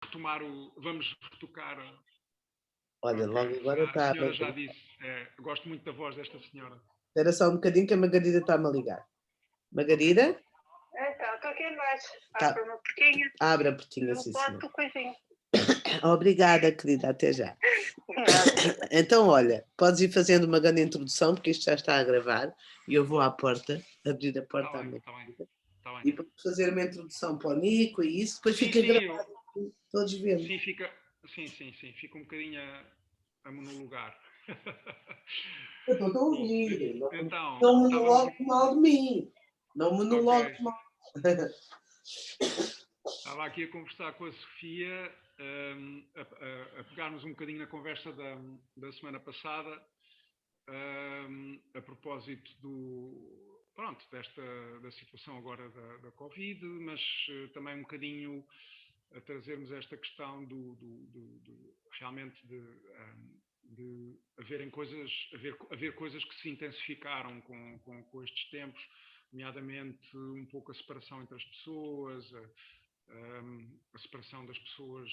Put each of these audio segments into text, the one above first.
retomar vamos retocar. Olha, okay. Logo agora está. A senhora já disse, gosto muito da voz desta senhora. Espera só um bocadinho que a Margarida está-me a ligar. Margarida? Okay. Então, estou aqui embaixo. Abre uma portinha. Abre a portinha, sim, senhor. Coisinho. Obrigada, querida. Até já. Então, olha, podes ir fazendo uma grande introdução, porque isto já está a gravar, e eu vou à porta, abrir a porta à Margarida. E podes fazer uma introdução para o Nico e isso, depois fica gravado. Todos vemos. Sim, fica um bocadinho a monologar. Eu estou a ouvir. Então, não monologue mal de mim. Não monologue mal. Estava aqui a conversar com a Sofia, a pegarmos um bocadinho na conversa da semana passada, a propósito da situação agora da Covid, mas também um bocadinho a trazermos esta questão realmente de haver coisas que se intensificaram com estes tempos, nomeadamente um pouco a separação entre as pessoas, a separação das pessoas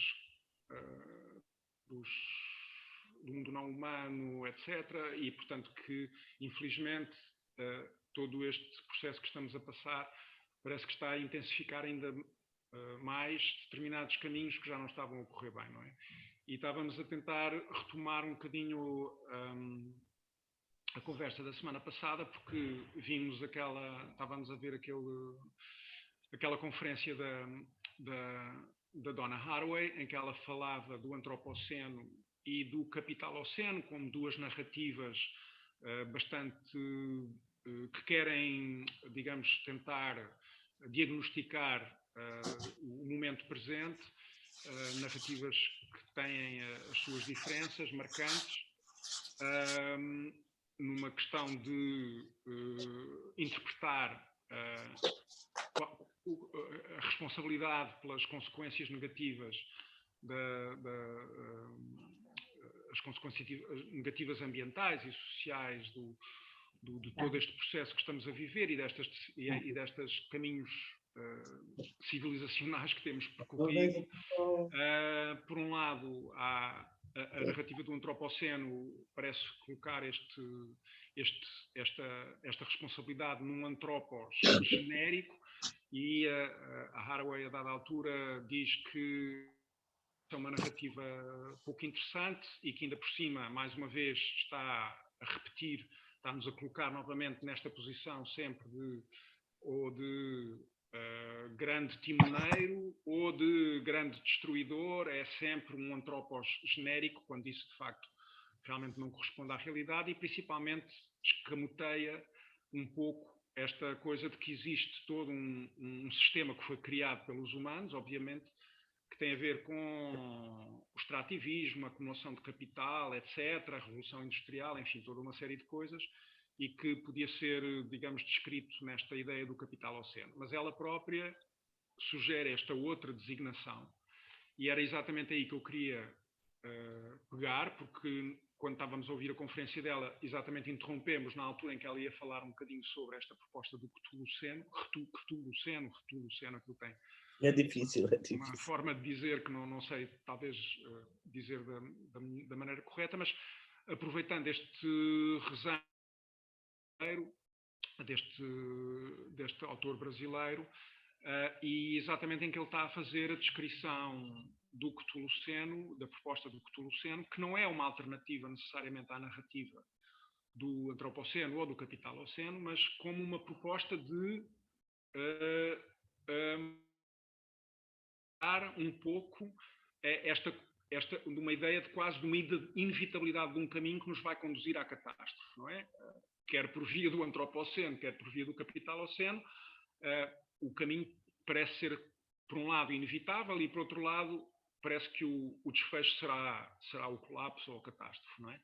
do mundo não humano, etc. E, portanto, que, infelizmente, todo este processo que estamos a passar parece que está a intensificar ainda mais determinados caminhos que já não estavam a correr bem, não é? E estávamos a tentar retomar um bocadinho a conversa da semana passada, porque estávamos a ver aquela conferência da Donna Haraway, em que ela falava do antropoceno e do capitaloceno como duas narrativas bastante que querem, digamos, tentar diagnosticar o momento presente, narrativas que têm as suas diferenças marcantes, numa questão de interpretar a responsabilidade pelas consequências negativas as consequências negativas ambientais e sociais de todo este processo que estamos a viver e destes caminhos civilizacionais que temos percorrido. Por um lado, a narrativa do antropoceno parece colocar esta responsabilidade num antropos genérico, e a Haraway, a dada altura, diz que é uma narrativa pouco interessante e que, ainda por cima, mais uma vez, está-nos a colocar novamente nesta posição sempre de grande timoneiro ou de grande destruidor. É sempre um antropos genérico, quando isso, de facto, realmente não corresponde à realidade, e principalmente escamoteia um pouco esta coisa de que existe todo um sistema que foi criado pelos humanos, obviamente, que tem a ver com o extrativismo, a acumulação de capital, etc., a revolução industrial, enfim, toda uma série de coisas, e que podia ser, digamos, descrito nesta ideia do capitaloceno. Mas ela própria sugere esta outra designação, e era exatamente aí que eu queria pegar, porque quando estávamos a ouvir a conferência dela, exatamente interrompemos na altura em que ela ia falar um bocadinho sobre esta proposta do Cthulhuceno, aquilo tem. É difícil. Uma forma de dizer que não sei, talvez dizer da maneira correta, mas aproveitando este resenho deste autor brasileiro, e exatamente em que ele está a fazer a descrição do Cthulhuceno, da proposta do Cthulhuceno, que não é uma alternativa necessariamente à narrativa do antropoceno ou do capitaloceno, mas como uma proposta de um pouco uma ideia de quase de uma inevitabilidade de um caminho que nos vai conduzir à catástrofe, não é? Quer por via do antropoceno, quer por via do capitaloceno, o caminho parece ser, por um lado, inevitável, e por outro lado, parece que o desfecho será o colapso ou a catástrofe, não é?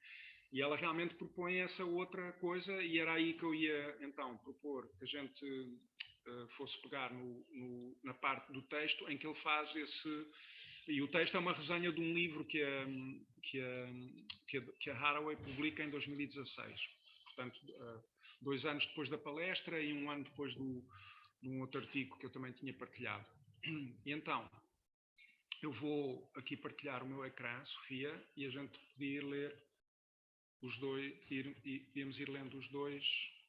E ela realmente propõe essa outra coisa, e era aí que eu ia, então, propor que a gente fosse pegar na parte do texto em que ele faz esse... E o texto é uma resenha de um livro que a Haraway publica em 2016. Portanto, 2 anos depois da palestra e 1 ano depois de um outro artigo que eu também tinha partilhado. E então, Eu vou aqui partilhar o meu ecrã, Sofia, e a gente podia ler os dois, íamos ir lendo os dois.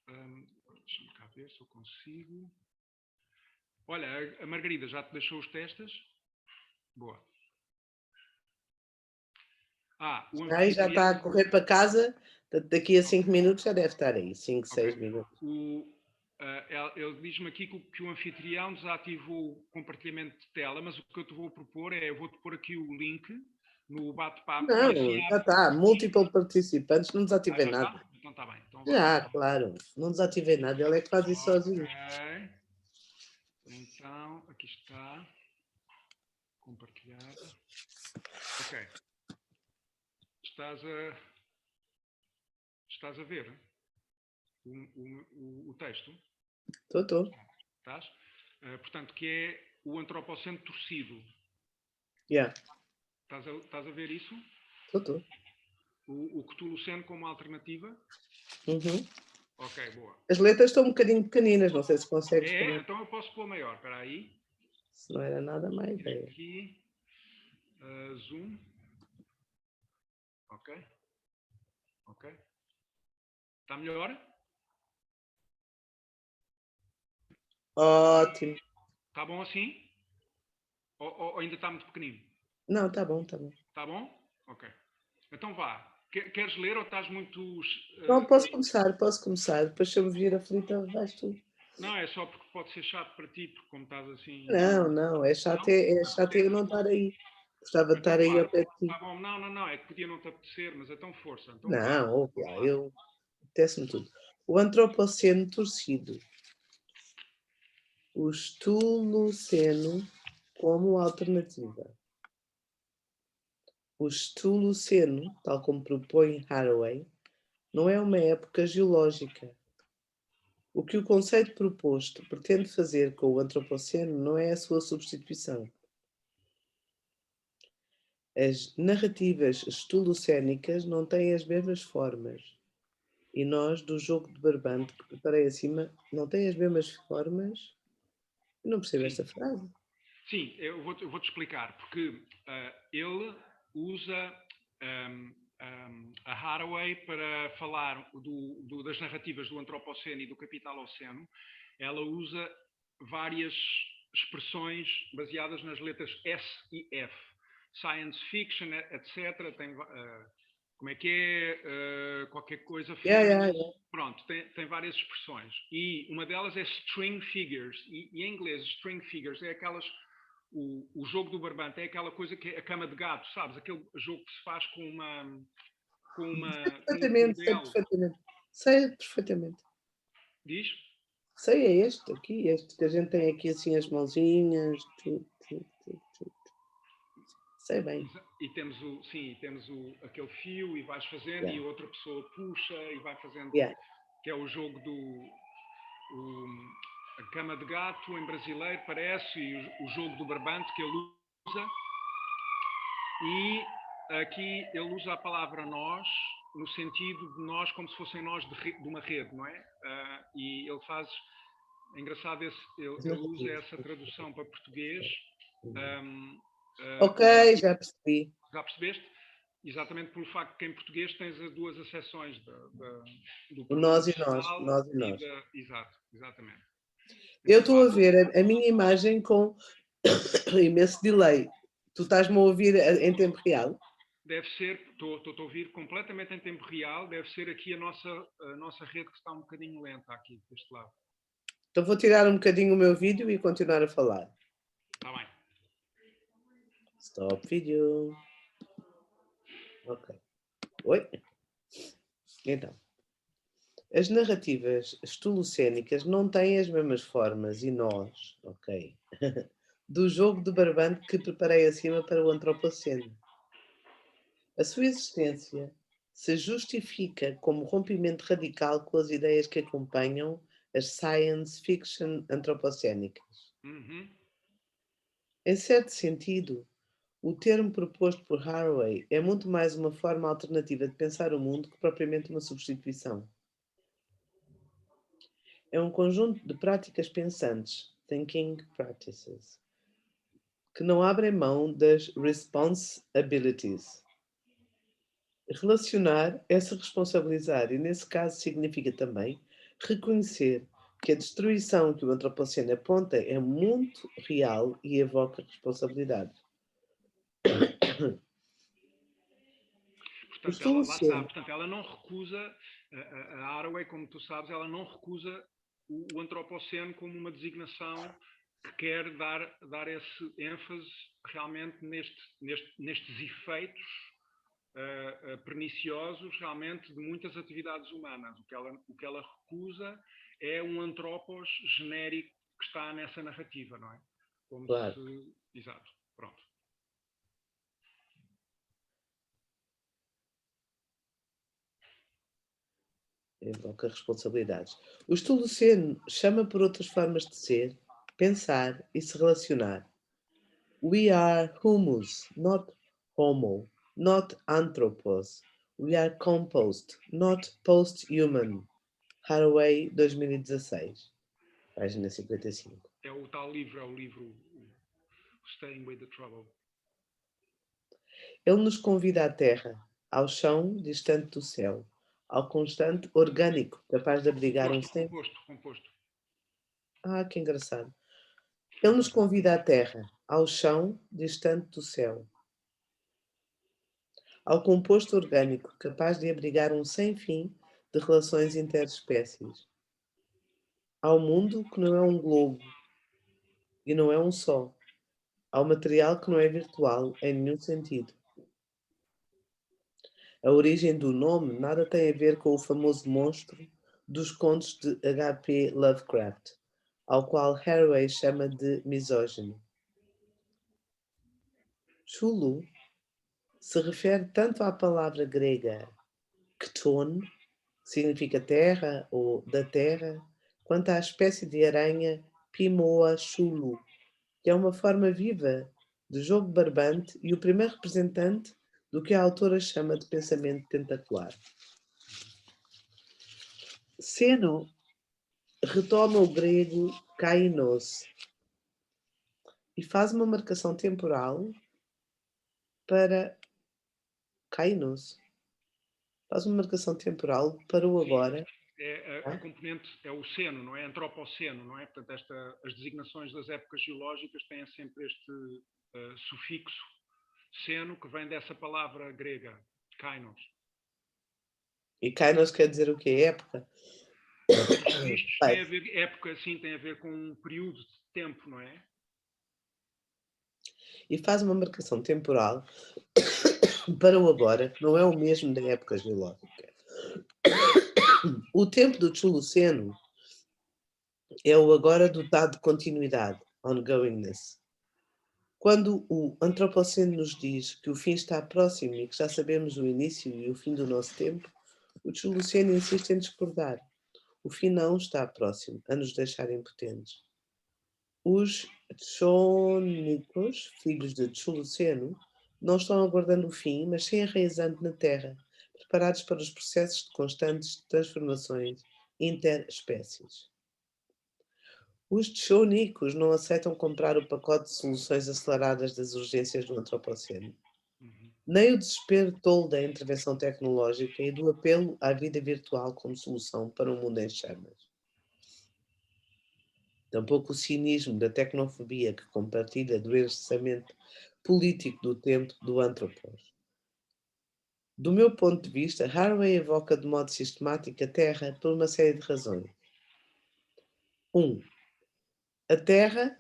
Deixa-me cá ver se eu consigo. Olha, a Margarida já te deixou os testes? Boa. O Aí já está a correr para casa, daqui a 5 minutos já deve estar aí, 5, 6 minutos. Ele diz-me aqui que o anfitrião desativou o compartilhamento de tela, mas o que eu te vou propor é, eu vou-te pôr aqui o link no bate-papo. Não, assim já está, múltiple participantes, não desativei nada. Está? Então está bem. Então Já, claro, não desativei nada, ele é que faz isso sozinho. Então, aqui está. Compartilhar. Ok. Estás a ver o texto? Estou. Estás? Portanto, que é o antropoceno torcido. Yeah. Estás a ver isso? Estou. O Cthulhuceno como alternativa? Uhum. Ok, boa. As letras estão um bocadinho pequeninas, não sei se consegues. Então eu posso pôr maior, espera aí. Se não era nada má ideia. Aqui, zoom. Ok. Está melhor? Ótimo. Está bom assim? Ou ainda está muito pequenino? Não, está bom. Está bom? Ok. Então vá. Queres ler ou estás muito... Não, posso começar. Depois se eu me vir aflita, vais tu. Não, é só porque pode ser chato para ti, porque como estás assim... Não, é chato eu não estar aí. Gostava de estar aí ao pé de ti. Tá bom, não, é que podia não te apetecer, mas então força. Então Não, eu apetece-me tudo. O antropoceno torcido. O Cthulhuceno como alternativa. O Cthulhuceno, tal como propõe Haraway, não é uma época geológica. O que o conceito proposto pretende fazer com o antropoceno não é a sua substituição. As narrativas cthulhucénicas não têm as mesmas formas. E nós, do jogo de barbante que preparei acima, não tem as mesmas formas? Eu não percebo esta frase. Sim, eu vou-te explicar, porque ele usa a Haraway para falar das narrativas do Antropoceno e do Capitaloceno. Ela usa várias expressões baseadas nas letras S e F. Science fiction, etc. Tem, como é que é? Qualquer coisa. Yeah. Pronto, tem várias expressões. E uma delas é string figures. E em inglês, string figures é aquelas... O jogo do barbante é aquela coisa que é a cama de gato, sabes? Aquele jogo que se faz com uma... Sei perfeitamente. Diz? Sei, é este que a gente tem aqui assim as mãozinhas, tudo. Sei bem. E temos aquele fio e vais fazendo, e outra pessoa puxa e vai fazendo, que é o jogo a cama de gato em brasileiro, parece, e o jogo do barbante que ele usa. E aqui ele usa a palavra nós, no sentido de nós como se fossem nós de uma rede, não é? E ele faz... É engraçado, ele usa essa tradução para português. Ok, já percebi. Já percebeste? Exatamente pelo facto que em português tens as duas acessões do nós e nós. Exato, exatamente. Eu estou a ver a minha imagem com imenso delay. Tu estás-me a ouvir em tempo real? Deve ser, estou a ouvir completamente em tempo real, deve ser aqui a nossa rede que está um bocadinho lenta aqui, deste lado. Então vou tirar um bocadinho o meu vídeo e continuar a falar. Está bem. Stop vídeo. Ok. Oi? Então. As narrativas cthulhucénicas não têm as mesmas formas e nós, ok, do jogo de barbante que preparei acima para o antropoceno. A sua existência se justifica como rompimento radical com as ideias que acompanham as science fiction antropocénicas. Em certo sentido, o termo proposto por Haraway é muito mais uma forma alternativa de pensar o mundo que propriamente uma substituição. É um conjunto de práticas pensantes, thinking practices, que não abrem mão das responsibilities. Relacionar é se responsabilizar e, nesse caso, significa também reconhecer que a destruição que o antropoceno aponta é muito real e evoca responsabilidade. Portanto, ela, lá está, portanto, ela não recusa, a Haraway, como tu sabes, ela não recusa o antropoceno como uma designação que quer dar esse ênfase realmente nestes efeitos perniciosos realmente de muitas atividades humanas. O que ela recusa é um antropos genérico que está nessa narrativa, não é? Como claro. se... Exato, pronto. Evoca responsabilidades. O Estuloceno chama por outras formas de ser, pensar e se relacionar. We are humus, not homo, not anthropos. We are compost, not post-human. Haraway, 2016, página 55. É o tal livro, é o livro Staying with the Trouble. Ele nos convida à terra, ao chão distante do céu, ao constante orgânico, capaz de abrigar composto. Ah, que engraçado. Ele nos convida à terra, ao chão distante do céu, ao composto orgânico, capaz de abrigar um sem fim de relações interespécies, ao mundo que não é um globo e não é um só, ao material que não é virtual em nenhum sentido. A origem do nome nada tem a ver com o famoso monstro dos contos de H.P. Lovecraft, ao qual Haraway chama de misógino. Chulu se refere tanto à palavra grega kton, que significa terra ou da terra, quanto à espécie de aranha Pimoa chulu, que é uma forma viva de jogo barbante e o primeiro representante do que a autora chama de pensamento tentacular. Seno retoma o grego kainos e faz uma marcação temporal para kainos. Faz uma marcação temporal para o agora. A componente é o seno, não é? Antropoceno, não é? Portanto, as designações das épocas geológicas têm sempre este sufixo seno, que vem dessa palavra grega, kainos. E kainos quer dizer o quê? Época? Isto tem a ver, época, sim, tem a ver com um período de tempo, não é? E faz uma marcação temporal para o agora, que não é o mesmo da época geológica. O tempo do Chuluceno é o agora dotado de continuidade, ongoingness. Quando o Antropoceno nos diz que o fim está próximo e que já sabemos o início e o fim do nosso tempo, o Chuluceno insiste em discordar. O fim não está próximo, a nos deixar impotentes. Os chônicos, filhos de Chuluceno, não estão aguardando o fim, mas sim enraizando na terra, preparados para os processos de constantes transformações interespécies. Os chônicos não aceitam comprar o pacote de soluções aceleradas das urgências do antropoceno, nem o desespero tolo da intervenção tecnológica e do apelo à vida virtual como solução para um mundo em chamas. Tampouco o cinismo da tecnofobia que compartilha do encerramento político do tempo do antropos. Do meu ponto de vista, Haraway evoca de modo sistemático a Terra por uma série de razões. 1. A Terra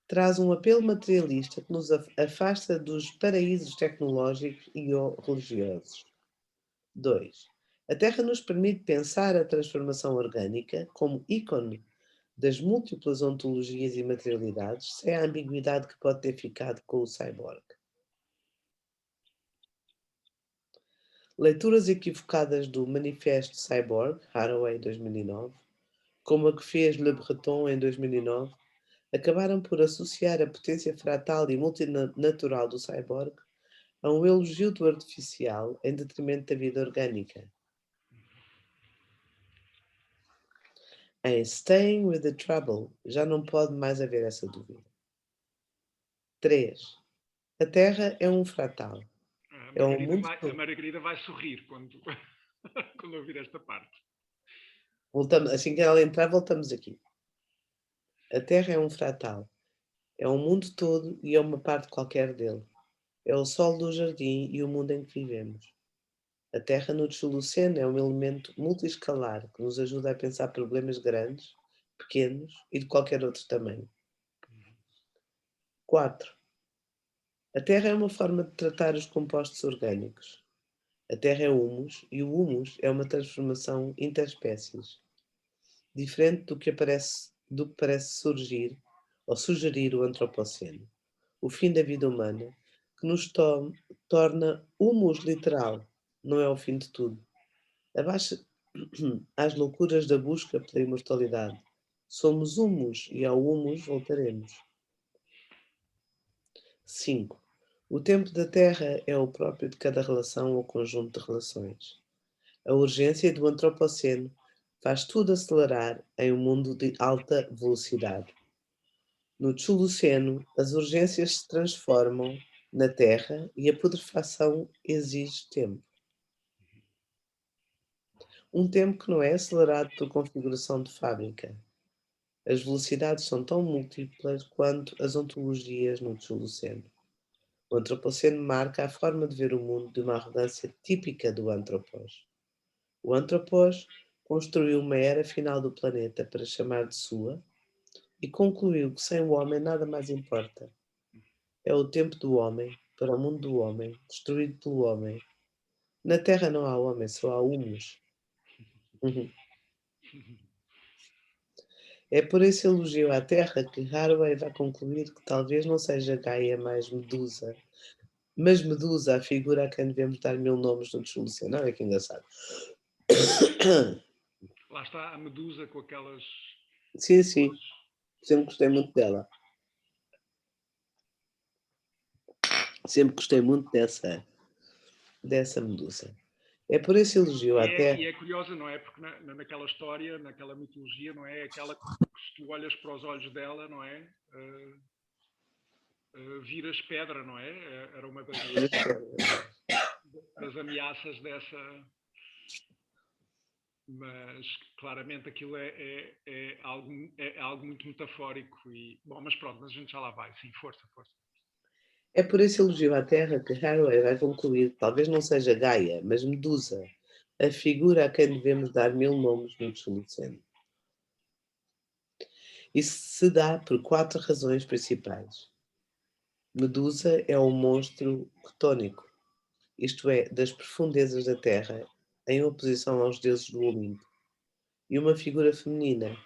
traz um apelo materialista que nos afasta dos paraísos tecnológicos e religiosos. 2. A Terra nos permite pensar a transformação orgânica como ícone das múltiplas ontologias e materialidades, sem a ambiguidade que pode ter ficado com o cyborg. Leituras equivocadas do Manifesto Cyborg, Haraway, 2009, como a que fez Le Breton em 2009, acabaram por associar a potência fratal e multinatural do cyborg a um elogio do artificial em detrimento da vida orgânica. Em Staying with the Trouble, já não pode mais haver essa dúvida. 3. A Terra é um fratal. É um mundo A Margarida vai sorrir quando, quando ouvir esta parte. Voltamos, assim que ela entrar, voltamos aqui. A Terra é um fratal. É o mundo todo e é uma parte qualquer dele. É o sol do jardim e o mundo em que vivemos. A Terra no Tsholocene é um elemento multiescalar que nos ajuda a pensar problemas grandes, pequenos e de qualquer outro tamanho. 4. A Terra é uma forma de tratar os compostos orgânicos. A Terra é humus e o humus é uma transformação interespécies, diferente do que parece surgir ou sugerir o antropoceno, o fim da vida humana, que nos torna humus literal, não é o fim de tudo. Abaixo às loucuras da busca pela imortalidade. Somos humus e ao humus voltaremos. 5. O tempo da Terra é o próprio de cada relação ou conjunto de relações. A urgência do antropoceno faz tudo acelerar em um mundo de alta velocidade. No Tsholoceno, as urgências se transformam na Terra e a putrefação exige tempo. Um tempo que não é acelerado por configuração de fábrica. As velocidades são tão múltiplas quanto as ontologias no Tsholoceno. O antropoceno marca a forma de ver o mundo de uma arrogância típica do antropós. O antropós construiu uma era final do planeta para chamar de sua e concluiu que sem o homem nada mais importa. É o tempo do homem, para o mundo do homem, destruído pelo homem. Na Terra não há homem, só há humus. É por esse elogio à Terra que Haraway vai concluir que talvez não seja Gaia mais Medusa, mas Medusa, a figura a quem devemos dar 1000 nomes no Tsholocene. Olha que engraçado. Lá está a Medusa com aquelas... Sim, sim. Sempre gostei muito dela. Sempre gostei muito dessa Medusa. É por esse elogio à Terra... E é curiosa, não é? Porque naquela história, naquela mitologia, não é? Aquela que se tu olhas para os olhos dela, não é? Viras pedra, não é? Era uma das ameaças dessa... Mas claramente aquilo é algo muito metafórico. Bom, mas pronto, mas a gente já lá vai. Sim, força. É por esse elogio à Terra que Haraway vai concluir que talvez não seja Gaia, mas Medusa, a figura a quem devemos dar 1000 nomes no Tsholocene. Isso se dá por 4 razões principais. Medusa é um monstro ctónico, isto é, das profundezas da Terra, em oposição aos deuses do Olimpo, e uma figura feminina.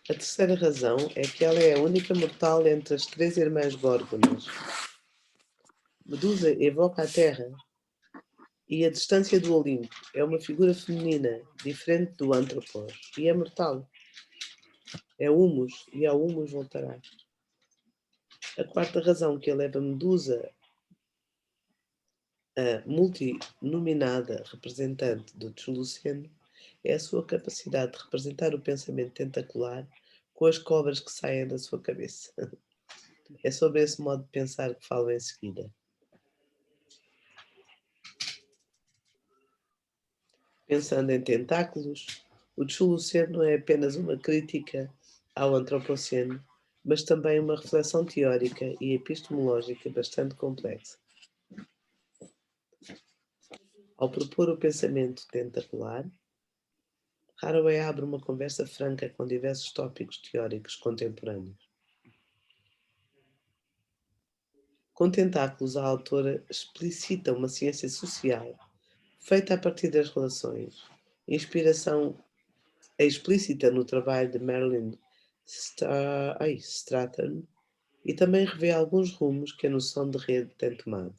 A terceira razão é que ela é a única mortal entre as 3 irmãs górgonas. Medusa evoca a Terra e a distância do Olimpo. É uma figura feminina, diferente do antropós, e é mortal. É humus, e ao humus voltará. A quarta razão que eleva Medusa a multinominada representante do Tsholocene é a sua capacidade de representar o pensamento tentacular com as cobras que saem da sua cabeça. É sobre esse modo de pensar que falo em seguida. Pensando em tentáculos, o Tsholocene não é apenas uma crítica ao antropoceno, mas também uma reflexão teórica e epistemológica bastante complexa. Ao propor o pensamento tentacular, Haraway abre uma conversa franca com diversos tópicos teóricos contemporâneos. Com tentáculos, a autora explicita uma ciência social feita a partir das relações. Inspiração é explícita no trabalho de Marilyn Strathern e também revê alguns rumos que a noção de rede tem tomado.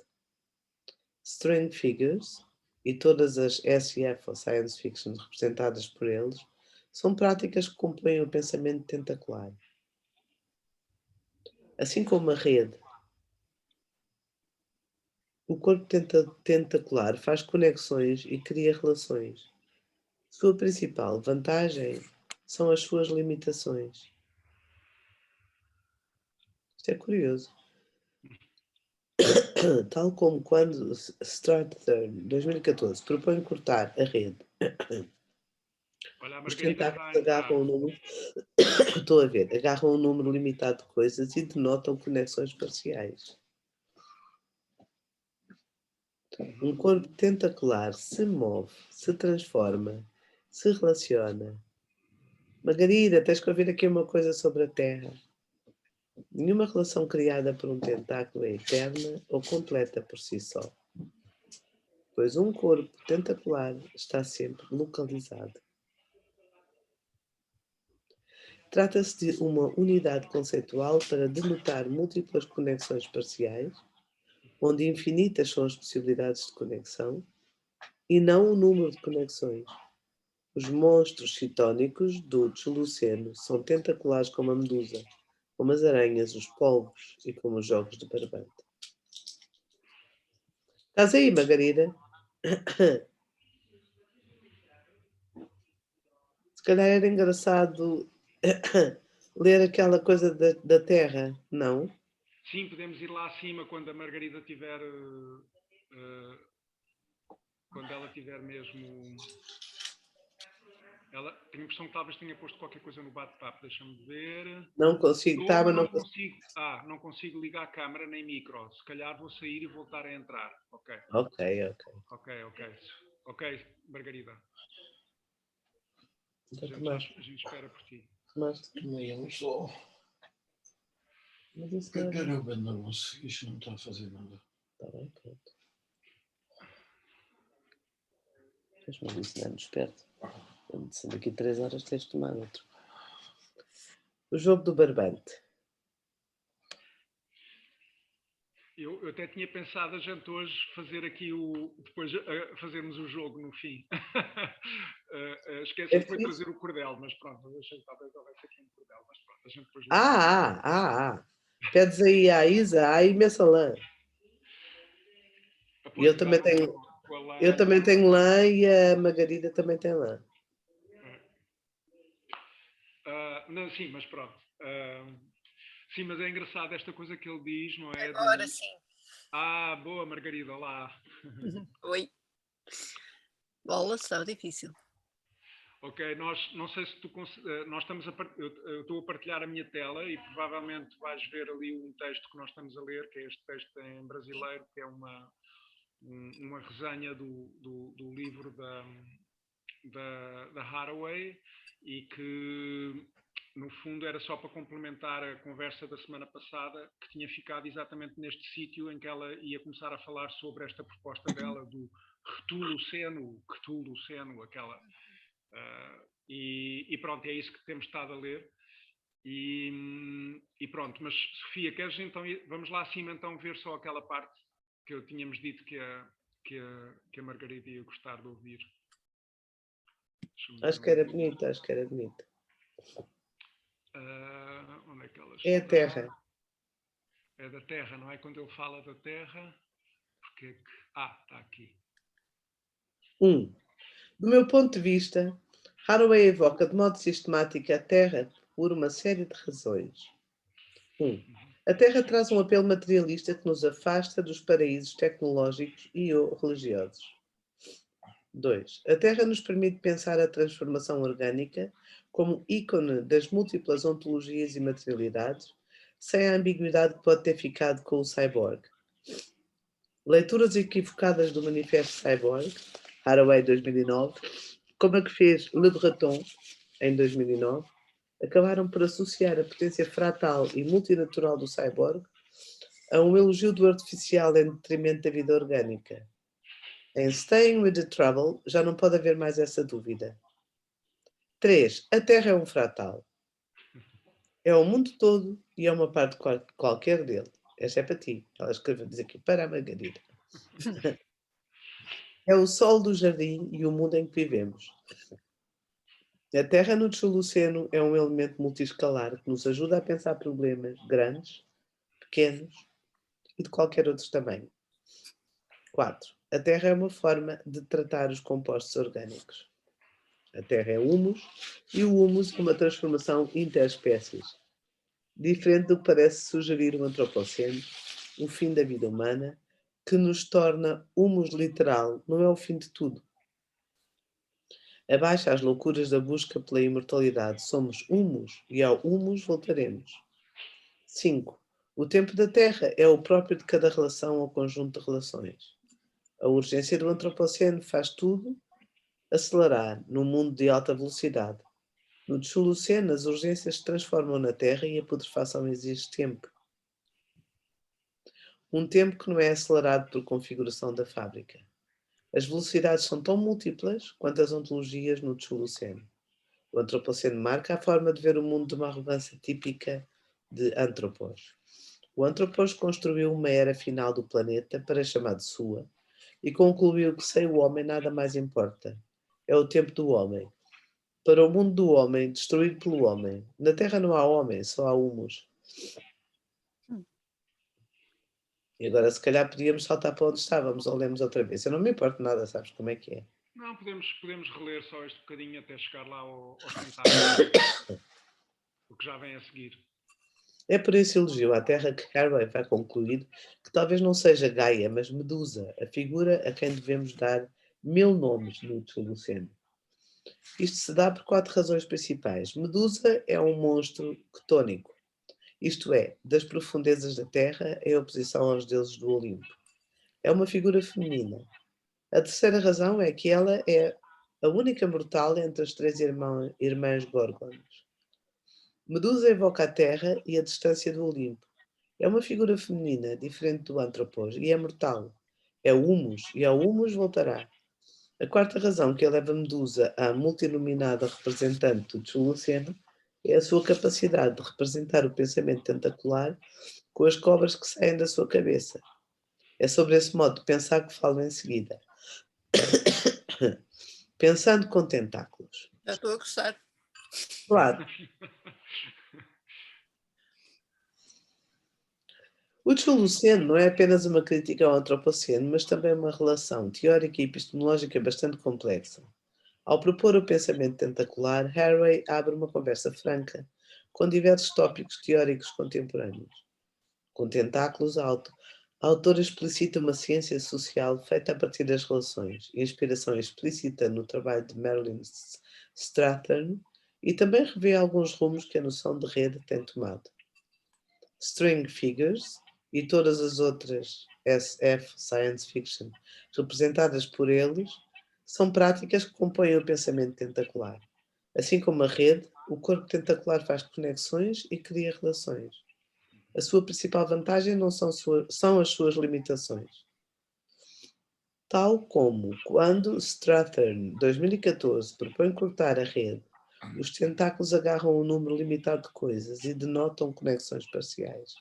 String Figures e todas as SF ou Science Fiction representadas por eles são práticas que compõem o pensamento tentacular. Assim como a rede, o corpo tentacular faz conexões e cria relações. Sua principal vantagem são as suas limitações. Isto é curioso. Tal como quando Stratthorne, 2014, propõe cortar a rede, Olha, a os Margarida está tentáculos a entrar. agarram um número, estou a ver, agarram um número limitado de coisas e denotam conexões parciais. Um corpo tentacular se move, se transforma, se relaciona. Margarida, tens que ouvir aqui uma coisa sobre a Terra. Nenhuma relação criada por um tentáculo é eterna ou completa por si só, pois um corpo tentacular está sempre localizado. Trata-se de uma unidade conceitual para denotar múltiplas conexões parciais, onde infinitas são as possibilidades de conexão, e não o número de conexões. Os monstros citónicos do Tsuluceno são tentaculares como a medusa, como as aranhas, os polvos e como os jogos de barbante. Estás aí, Margarida? Se calhar era engraçado ler aquela coisa da Terra, não? Sim, podemos ir lá acima quando a Margarida tiver... quando ela tiver mesmo... Ela, tenho a impressão que talvez tenha posto qualquer coisa no bate-papo, deixa-me ver. Não consigo, tá, mas não consigo. Não consigo ligar a câmera nem micro. Se calhar vou sair e voltar a entrar. Ok. Ok, Margarida. A gente espera por ti. Também eu sou. Mas isso Caramba, não, isto não está a fazer nada. Está bem, pronto. Deixa-me ensinar no esperto. Daqui 3 horas tens de tomar outro. O jogo do barbante. Eu até tinha pensado a gente hoje fazer aqui depois fazermos o jogo no fim. Esqueci de trazer o cordel, mas pronto, eu achei que talvez houvesse aqui um cordel, mas pronto, a gente depois... Pedes aí à Isa, há imensa lã. E eu também tenho lã e a Margarida também tem lã. Não, sim, mas pronto. Sim, mas é engraçado esta coisa que ele diz, não é? Agora sim. Boa, Margarida, olá. Oi. Bola, estava difícil. Ok, não sei se nós estamos eu estou a partilhar a minha tela e provavelmente vais ver ali um texto que nós estamos a ler, que é este texto em brasileiro, que é uma resenha do livro da Haraway e que no fundo era só para complementar a conversa da semana passada, que tinha ficado exatamente neste sítio em que ela ia começar a falar sobre esta proposta dela do Cthulhu-Ceno, aquela... e pronto, é isso que temos estado a ler. E pronto, mas Sofia, queres então... Vamos lá acima então ver só aquela parte que eu tínhamos dito que a Margarida ia gostar de ouvir. Acho que era bonito. Onde é que ela está? É a Terra. É da Terra, não é? Quando ele fala da Terra, porque é que... está aqui. 1. Do meu ponto de vista, Haraway evoca de modo sistemático a Terra por uma série de razões. 1. A Terra traz um apelo materialista que nos afasta dos paraísos tecnológicos e ou religiosos. 2. A Terra nos permite pensar a transformação orgânica como ícone das múltiplas ontologias e materialidades, sem a ambiguidade que pode ter ficado com o cyborg. Leituras equivocadas do Manifesto Cyborg, Haraway 2009, como a que fez Le Breton em 2009, acabaram por associar a potência fratal e multinatural do cyborg a um elogio do artificial em detrimento da vida orgânica. Em Staying with the Trouble, já não pode haver mais essa dúvida. 3. A Terra é um fratal. É o mundo todo e é uma parte qualquer dele. Esta é para ti. Ela escreveu, diz aqui, para a Margarida. É o sol do jardim e o mundo em que vivemos. A Terra no Tsuluceno é um elemento multiescalar que nos ajuda a pensar problemas grandes, pequenos e de qualquer outro tamanho. 4. A Terra é uma forma de tratar os compostos orgânicos. A Terra é humus e o humus é uma transformação interespécies. Diferente do que parece sugerir o antropoceno, o fim da vida humana, que nos torna humus literal, não é o fim de tudo. Abaixo às loucuras da busca pela imortalidade, somos humus e ao humus voltaremos. 5. O tempo da Terra é o próprio de cada relação ou conjunto de relações. A urgência do antropoceno faz tudo acelerar num mundo de alta velocidade. No Chuluceno, as urgências se transformam na Terra e a putrefação exige tempo. Um tempo que não é acelerado por configuração da fábrica. As velocidades são tão múltiplas quanto as ontologias no Chuluceno. O antropoceno marca a forma de ver o mundo de uma arrogância típica de Antropos. O Antropos construiu uma era final do planeta para chamar de sua e concluiu que sem o homem nada mais importa. É o tempo do homem. Para o mundo do homem, destruído pelo homem. Na Terra não há homem, só há humus. E agora, se calhar, podíamos saltar para onde estávamos ou lemos outra vez. Eu não me importo nada, sabes como é que é? Não, podemos reler só este bocadinho até chegar lá aos tentáculos, o que já vem a seguir. É por esse elogio à Terra que Harvey vai concluir que talvez não seja Gaia, mas Medusa, a figura a quem devemos dar 1000 nomes no Chuluceno. Isto se dá por 4 razões principais. Medusa é um monstro ctónico, isto é, das profundezas da Terra em oposição aos deuses do Olimpo. É uma figura feminina. A terceira razão é que ela é a única mortal entre as 3 irmãs Gorgonas. Medusa evoca a Terra e a distância do Olimpo. É uma figura feminina, diferente do Antropos, e é mortal. É o humus, e ao humus voltará. A quarta razão que eleva Medusa à multinominada representante do Chuluceno é a sua capacidade de representar o pensamento tentacular com as cobras que saem da sua cabeça. É sobre esse modo de pensar que falo em seguida. Pensando com tentáculos. Já estou a gostar. Claro. O Chuluceno não é apenas uma crítica ao antropoceno, mas também uma relação teórica e epistemológica bastante complexa. Ao propor o pensamento tentacular, Haraway abre uma conversa franca com diversos tópicos teóricos contemporâneos. Com tentáculos, a autora explicita uma ciência social feita a partir das relações, inspiração explícita no trabalho de Marilyn Strathern, e também revê alguns rumos que a noção de rede tem tomado. String Figures e todas as outras SF, Science Fiction, representadas por eles, são práticas que compõem o pensamento tentacular. Assim como a rede, o corpo tentacular faz conexões e cria relações. A sua principal vantagem não são as suas limitações. Tal como quando Strathern, 2014, propõe cortar a rede, os tentáculos agarram um número limitado de coisas e denotam conexões parciais.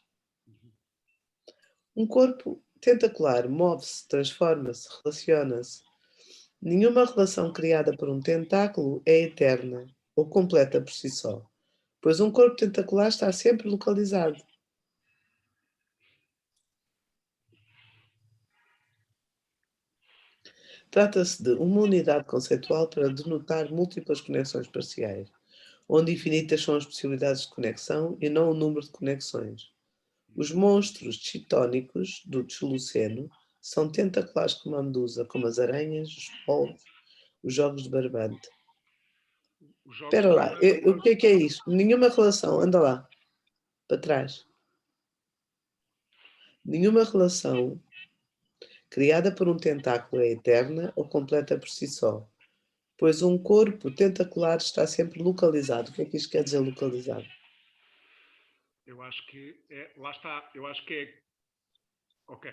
Um corpo tentacular move-se, transforma-se, relaciona-se. Nenhuma relação criada por um tentáculo é eterna ou completa por si só, pois um corpo tentacular está sempre localizado. Trata-se de uma unidade conceitual para denotar múltiplas conexões parciais, onde infinitas são as possibilidades de conexão e não o número de conexões. Os monstros chitónicos do Chuluceno são tentaculares como a medusa, como as aranhas, os polvos, os jogos de barbante. Espera lá, o que é isso? Nenhuma relação, anda lá, para trás. Nenhuma relação criada por um tentáculo é eterna ou completa por si só, pois um corpo tentacular está sempre localizado. O que é que isto quer dizer localizado? Eu acho que é, lá está, eu acho que é, ok,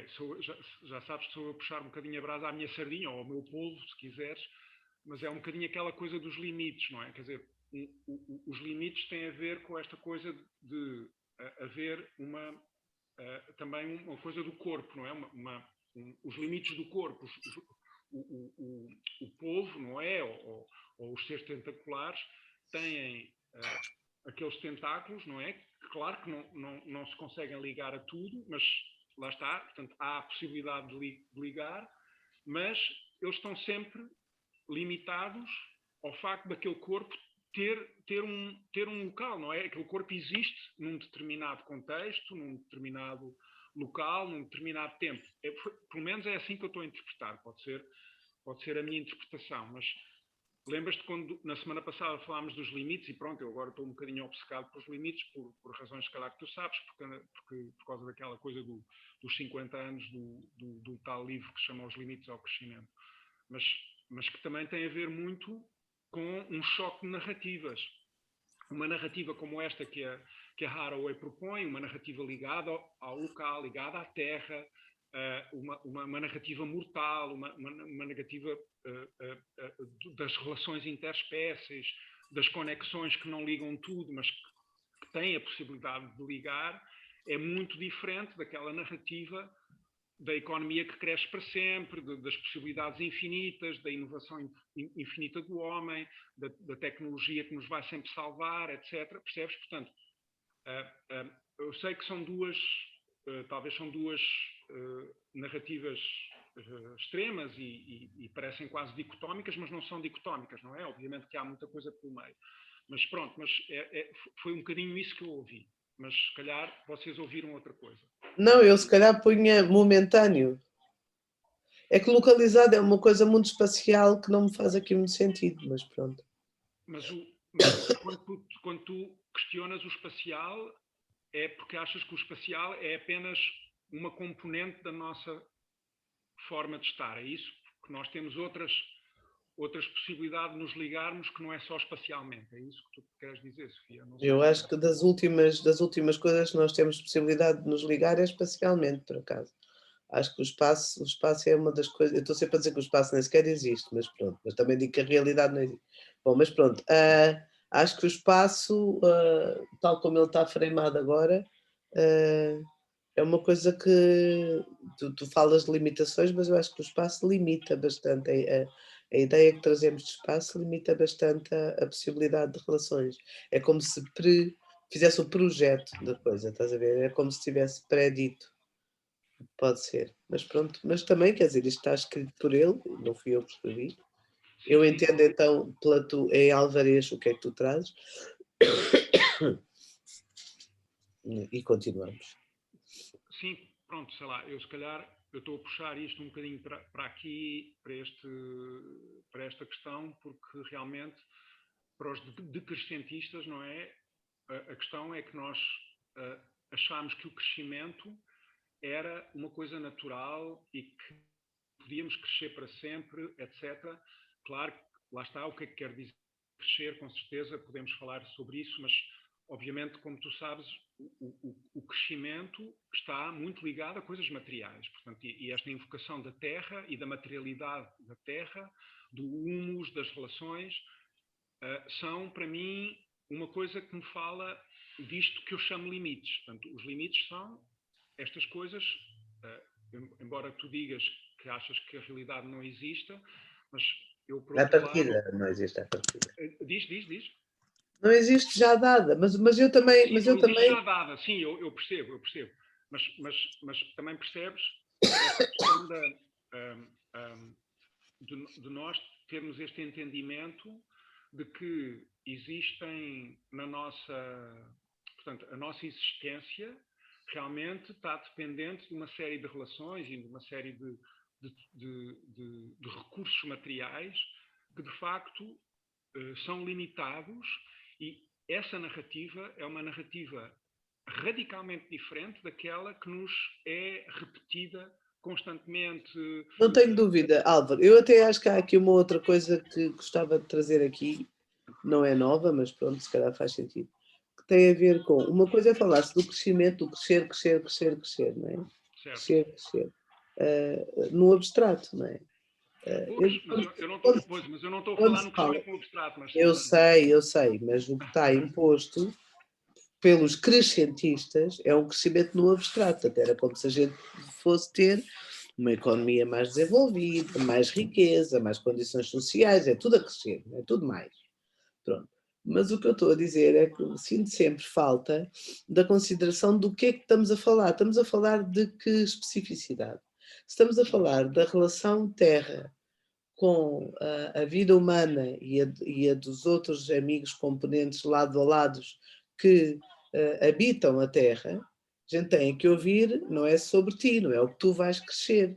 já sabes que sou eu a puxar um bocadinho a brasa à minha sardinha, ou ao meu polvo, se quiseres, mas é um bocadinho aquela coisa dos limites, não é? Quer dizer, os limites têm a ver com esta coisa de haver também uma coisa do corpo, não é? Os limites do corpo, o polvo, não é? Ou os seres tentaculares têm aqueles tentáculos, não é? Claro que não se conseguem ligar a tudo, mas lá está, portanto, há a possibilidade de ligar, mas eles estão sempre limitados ao facto daquele corpo ter um local, não é? Aquele corpo existe num determinado contexto, num determinado local, num determinado tempo. Pelo menos é assim que eu estou a interpretar. Pode ser a minha interpretação, mas lembras-te quando na semana passada falámos dos limites, e pronto, eu agora estou um bocadinho obcecado pelos limites, por razões se calhar que tu sabes, por causa daquela coisa dos 50 anos do tal livro que se chama Os Limites ao Crescimento. Mas que também tem a ver muito com um choque de narrativas. Uma narrativa como esta que a Haraway propõe, uma narrativa ligada ao local, ligada à terra, uma narrativa mortal, uma narrativa das relações interespécies, das conexões que não ligam tudo, mas que têm a possibilidade de ligar, é muito diferente daquela narrativa da economia que cresce para sempre, das possibilidades infinitas, da inovação infinita do homem, da tecnologia que nos vai sempre salvar, etc. Percebes? Portanto, eu sei que são talvez são duas narrativas extremas e parecem quase dicotómicas, mas não são dicotómicas, não é? Obviamente que há muita coisa pelo meio. Mas pronto, foi um bocadinho isso que eu ouvi. Mas se calhar vocês ouviram outra coisa. Não, eu se calhar punha momentâneo. É que localizado é uma coisa muito espacial que não me faz aqui muito sentido, mas pronto. Mas quando tu questionas o espacial, é porque achas que o espacial é apenas uma componente da nossa forma de estar, é isso? Porque nós temos outras possibilidades de nos ligarmos que não é só espacialmente, é isso que tu queres dizer, Sofia? Eu acho que das últimas coisas que nós temos possibilidade de nos ligar é espacialmente, por acaso. Acho que o espaço é uma das coisas. Eu estou sempre a dizer que o espaço nem sequer existe, mas pronto. Mas também digo que a realidade não existe. Bom, mas pronto. Acho que o espaço, tal como ele está frameado agora, é uma coisa que tu falas de limitações, mas eu acho que o espaço limita bastante. A ideia que trazemos de espaço limita bastante a possibilidade de relações. É como se fizesse o projeto da coisa, estás a ver? É como se tivesse pré-dito. Pode ser, mas pronto, mas também, quer dizer, isto está escrito por ele, não fui eu que escrevi. Eu entendo então, em Alvarez, o que é que tu trazes, e continuamos. Sim, pronto, sei lá, eu se calhar, eu estou a puxar isto um bocadinho para aqui, para esta questão, porque realmente, para os decrescentistas, não é? A questão é que nós achámos que o crescimento era uma coisa natural e que podíamos crescer para sempre, etc. Claro, lá está o que é que quer dizer crescer, com certeza podemos falar sobre isso, mas obviamente, como tu sabes, o crescimento está muito ligado a coisas materiais. Portanto, e esta invocação da terra e da materialidade da terra, do humus, das relações, são, para mim, uma coisa que me fala disto que eu chamo limites. Portanto, os limites são estas coisas, embora tu digas que achas que a realidade não exista, mas eu, por outro lado... Não existe a partida. Diz. Não existe já dada, mas eu também... Sim, não existe já dada, sim, eu percebo. Mas também percebes esta questão de nós termos este entendimento de que existem na nossa... Portanto, a nossa existência realmente está dependente de uma série de relações e de uma série de recursos materiais que, de facto, são limitados, e essa narrativa é uma narrativa radicalmente diferente daquela que nos é repetida constantemente. Não tenho dúvida, Álvaro. Eu até acho que há aqui uma outra coisa que gostava de trazer aqui, não é nova, mas pronto, se calhar faz sentido, que tem a ver com, uma coisa é falar-se do crescimento, do crescer, não é? Certo. Crescer. No abstrato, não é? Mas eu não estou a falar no crescimento no abstrato. Mas... Eu sei, mas o que está imposto pelos crescentistas é um crescimento no abstrato, até era como se a gente fosse ter uma economia mais desenvolvida, mais riqueza, mais condições sociais, é tudo a crescer, é tudo mais. Pronto. Mas o que eu estou a dizer é que sinto sempre falta da consideração do que é que estamos a falar. Estamos a falar de que especificidade? Estamos a falar da relação terra com a vida humana e a dos outros amigos componentes lado a lado que habitam a Terra, a gente tem que ouvir, não é sobre ti, não é o que tu vais crescer.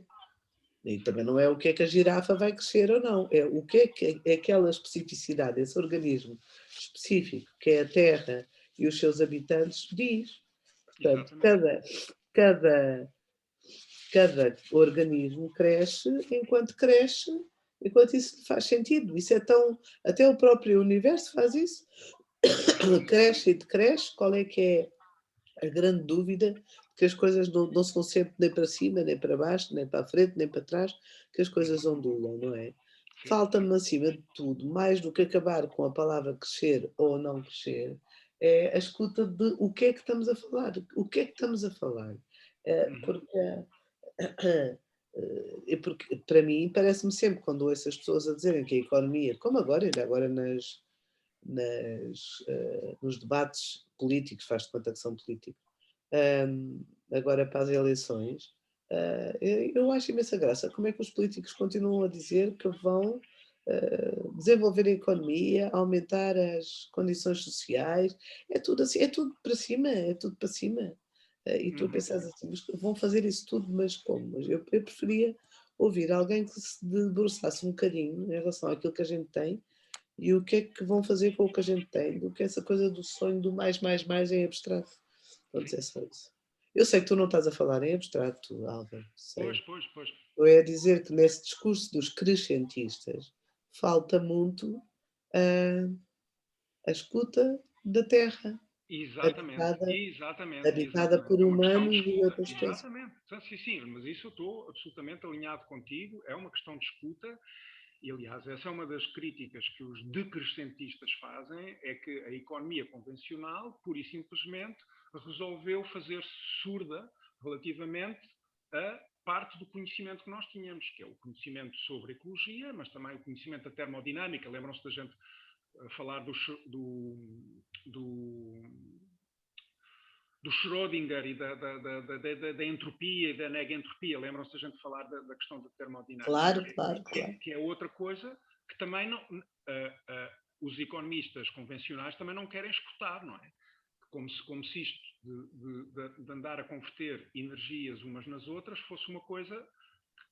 E também não é o que é que a girafa vai crescer ou não, é o que é aquela especificidade, esse organismo específico, que é a Terra e os seus habitantes, diz. Portanto, cada organismo cresce, enquanto isso faz sentido. Isso é tão... Até o próprio universo faz isso. Cresce e decresce. Qual é que é a grande dúvida? Que as coisas não são sempre nem para cima, nem para baixo, nem para a frente, nem para trás, que as coisas ondulam, não é? Falta-me, acima de tudo, mais do que acabar com a palavra crescer ou não crescer, é a escuta de o que é que estamos a falar. O que é que estamos a falar? Porque para mim, parece-me sempre, quando ouço as pessoas a dizerem que a economia, como agora, ainda agora nos debates políticos, faz de conta que são políticos, agora para as eleições, eu acho imensa graça como é que os políticos continuam a dizer que vão desenvolver a economia, aumentar as condições sociais, é tudo assim, é tudo para cima, é tudo para cima. E tu pensas assim, mas vão fazer isso tudo, mas como? Mas eu preferia ouvir alguém que se debruçasse um bocadinho em relação àquilo que a gente tem e o que é que vão fazer com o que a gente tem, do que essa coisa do sonho do mais em abstrato. Pronto, é só isso. Eu sei que tu não estás a falar em abstrato, Álvaro. Sei. Pois. Eu é dizer que nesse discurso dos crescentistas falta muito a escuta da Terra. Habitada por humanos e outras espécies. Exatamente. Sim, mas isso eu estou absolutamente alinhado contigo. É uma questão de escuta. E, aliás, essa é uma das críticas que os decrescentistas fazem, é que a economia convencional, pura e simplesmente, resolveu fazer-se surda relativamente a parte do conhecimento que nós tínhamos, que é o conhecimento sobre ecologia, mas também o conhecimento da termodinâmica. Lembram-se da gente falar do Schrödinger e da entropia e da negentropia. Lembram-se da gente falar da questão da termodinâmica? Claro. Que é outra coisa que também não, os economistas convencionais também não querem escutar, não é? Como se isto de andar a converter energias umas nas outras fosse uma coisa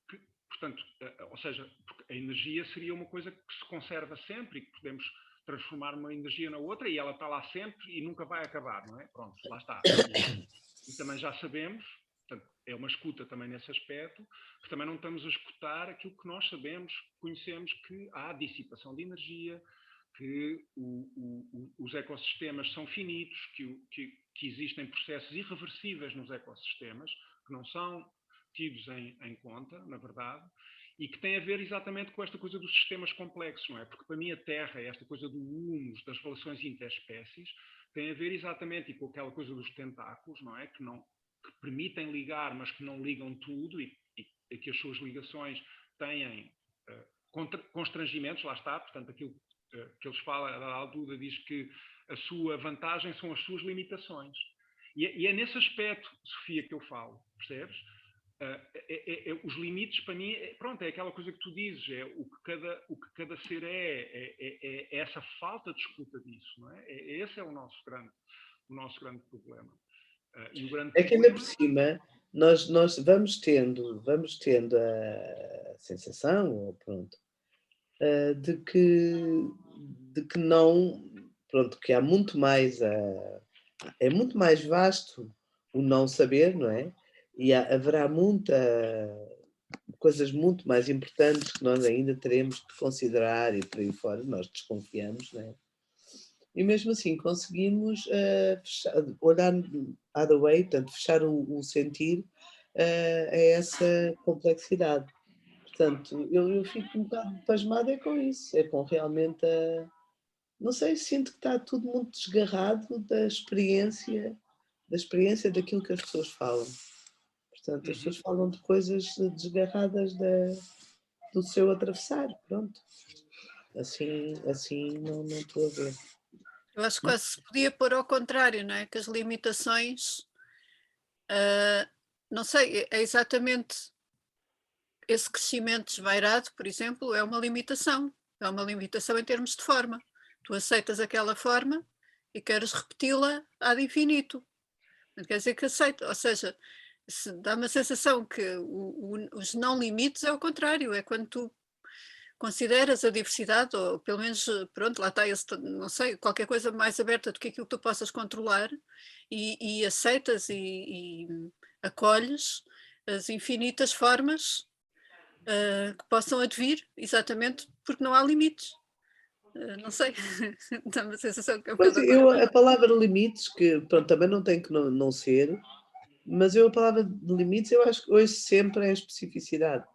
que, portanto, ou seja, a energia seria uma coisa que se conserva sempre e que podemos transformar uma energia na outra e ela está lá sempre e nunca vai acabar, não é? Pronto, lá está. E também já sabemos, portanto, é uma escuta também nesse aspecto, que também não estamos a escutar aquilo que nós sabemos, conhecemos, que há dissipação de energia, que os ecossistemas são finitos, que existem processos irreversíveis nos ecossistemas, que não são tidos em conta, na verdade, e que tem a ver exatamente com esta coisa dos sistemas complexos, não é? Porque para mim a Terra, esta coisa do humus, das relações interespécies, tem a ver exatamente com aquela coisa dos tentáculos, não é? Que permitem ligar, mas que não ligam tudo e que as suas ligações têm constrangimentos, lá está, portanto aquilo que eles falam, a Alduda diz que a sua vantagem são as suas limitações. E é nesse aspecto, Sofia, que eu falo, percebes? Os limites, para mim, pronto, é aquela coisa que tu dizes, é o que cada ser é essa falta de escuta disso, não é? Esse é o nosso grande problema. E o grande é que ainda por cima, nós vamos tendo a sensação, ou pronto, de que não, pronto, que há muito mais, é muito mais vasto o não saber, não é? E haverá coisas muito mais importantes que nós ainda teremos de considerar e por aí fora, nós desconfiamos, não é? E mesmo assim conseguimos olhar other way, portanto, fechar o sentir a essa complexidade. Portanto, eu fico um bocado pasmada com isso, é com realmente não sei, sinto que está tudo muito desgarrado da experiência daquilo que as pessoas falam. Portanto, as pessoas falam de coisas desgarradas do seu atravessar, pronto. Assim não estou a ver. Eu acho que quase se podia pôr ao contrário, não é? Que as limitações, não sei, é exatamente esse crescimento desvairado, por exemplo, é uma limitação. É uma limitação em termos de forma. Tu aceitas aquela forma e queres repeti-la ad infinito. Não quer dizer que aceito, ou seja, dá-me a sensação que os não limites é o contrário, é quando tu consideras a diversidade, ou pelo menos, pronto, lá está, não sei, qualquer coisa mais aberta do que aquilo que tu possas controlar e aceitas e acolhes as infinitas formas que possam advir, exatamente porque não há limites. Não sei, dá-me a sensação que é um Pois, bocado agora. eu, a palavra limites, que pronto, também não tem que não ser, mas eu a palavra de limites eu acho que hoje sempre é a especificidade.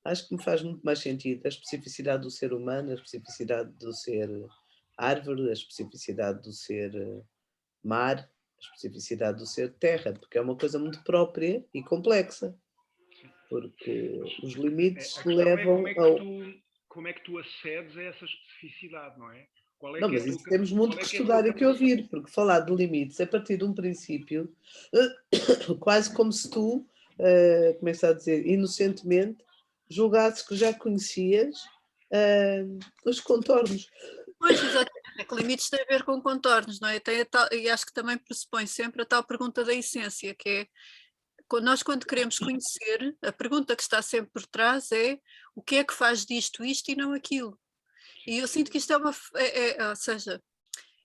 Acho que me faz muito mais sentido a especificidade do ser humano, a especificidade do ser árvore, a especificidade do ser mar, a especificidade do ser terra, porque é uma coisa muito própria e complexa, porque os limites A questão é levam ao... como é que tu acedes a essa especificidade, não é? Qual é Não, que é mas a tua, isso temos muito qual que é que é a tua estudar e que capacidade? ouvir, porque falar de limites é a partir de um princípio, quase como se tu, começa a dizer, inocentemente, julgasses que já conhecias os contornos. Pois, exatamente, é que limites têm a ver com contornos, não é? E acho que também pressupõe sempre a tal pergunta da essência, que é, quando queremos conhecer, a pergunta que está sempre por trás é o que é que faz disto isto e não aquilo? E eu sinto que isto ou seja,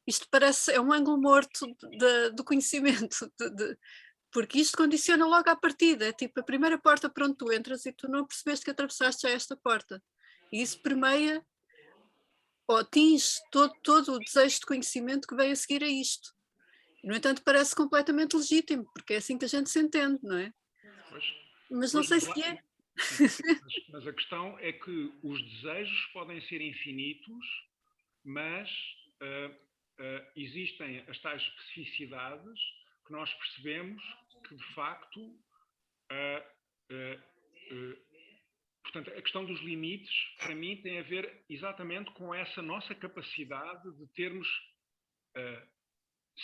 isto parece, é um ângulo morto do conhecimento, porque isto condiciona logo à partida, é tipo a primeira porta por onde tu entras e tu não percebeste que atravessaste já esta porta. E isso permeia ou atinge todo o desejo de conhecimento que vem a seguir a isto. No entanto, parece completamente legítimo, porque é assim que a gente se entende, não é? Pois, Mas não pois, sei se é. sim, mas a questão é que os desejos podem ser infinitos, mas existem as tais especificidades que nós percebemos que, de facto, portanto, a questão dos limites, para mim, tem a ver exatamente com essa nossa capacidade de termos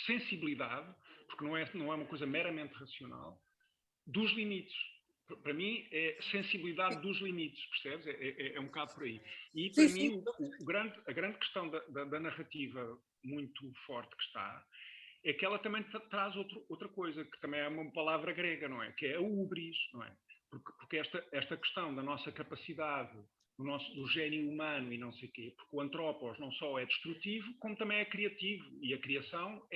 sensibilidade, porque não é uma coisa meramente racional, dos limites. Para mim, é sensibilidade dos limites, percebes? É um bocado por aí. E, Sim, para sim. mim, a grande questão da narrativa muito forte que está, é que ela também traz outra coisa, que também é uma palavra grega, não é? Que é a hubris, não é? Porque esta questão da nossa capacidade, do gênio humano e não sei o quê, porque o antropos não só é destrutivo, como também é criativo. E a criação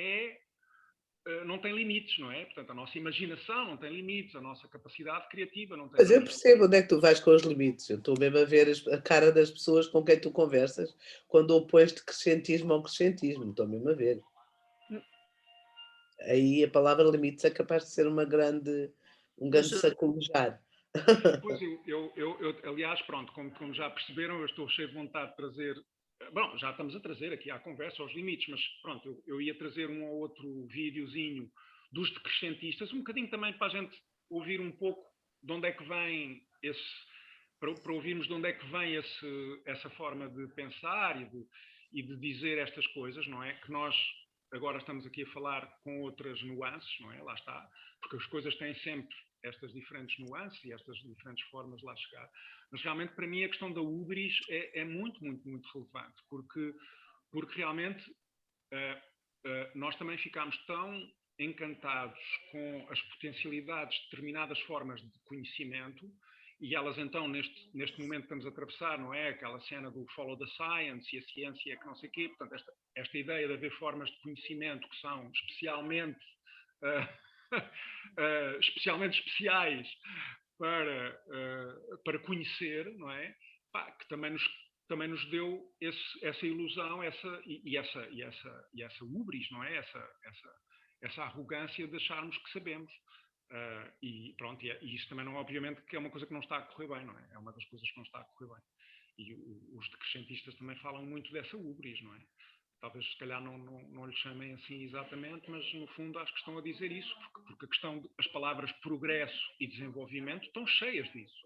não tem limites, não é? Portanto, a nossa imaginação não tem limites, a nossa capacidade criativa não tem Mas eu limites. percebo onde é que tu vais com os limites. Eu estou mesmo a ver a cara das pessoas com quem tu conversas quando opões de crescentismo ao crescentismo. Estou mesmo a ver. Aí a palavra limites é capaz de ser um grande Ajuda. saculejar. Pois aliás, pronto, como já perceberam, eu estou cheio de vontade de trazer. Bom, já estamos a trazer aqui à conversa aos limites, mas pronto, eu ia trazer um ou outro videozinho dos decrescentistas, um bocadinho também para a gente ouvir um pouco de onde é que vem para ouvirmos de onde é que vem essa forma de pensar e de dizer estas coisas, não é? Que nós agora estamos aqui a falar com outras nuances, não é? Lá está, porque as coisas têm sempre estas diferentes nuances e estas diferentes formas de lá chegar. Mas realmente, para mim, a questão da hubris é muito, muito, muito relevante, porque realmente nós também ficamos tão encantados com as potencialidades de determinadas formas de conhecimento, e elas então, neste momento que estamos a atravessar, não é? Aquela cena do follow the science e a ciência que não sei o quê, portanto, esta ideia de haver formas de conhecimento que são especialmente especialmente especiais para conhecer, não é? Que também nos deu essa ilusão, essa hubris, não é? Essa arrogância de acharmos que sabemos. E pronto, e isso também não, obviamente, que é uma coisa que não está a correr bem, não é? É uma das coisas que não está a correr bem. E os decrescentistas também falam muito dessa hubris, não é? Talvez, se calhar, não lhe chamem assim exatamente, mas no fundo acho que estão a dizer isso, porque as palavras progresso e desenvolvimento estão cheias disso.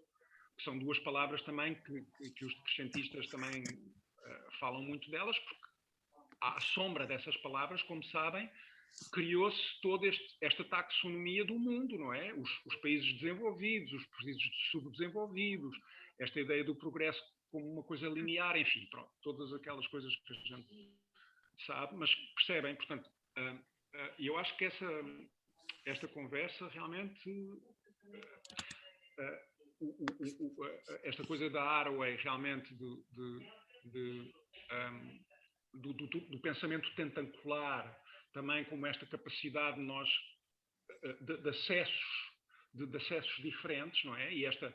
São duas palavras também que os decrescentistas também falam muito delas, porque à sombra dessas palavras, como sabem, criou-se toda esta taxonomia do mundo, não é? Os países desenvolvidos, os países subdesenvolvidos, esta ideia do progresso como uma coisa linear, enfim, pronto, todas aquelas coisas que a gente sabe, mas percebem, portanto, eu acho que esta conversa realmente, esta coisa da Haraway realmente do pensamento tentacular, também como esta capacidade de nós de acessos diferentes, não é? E esta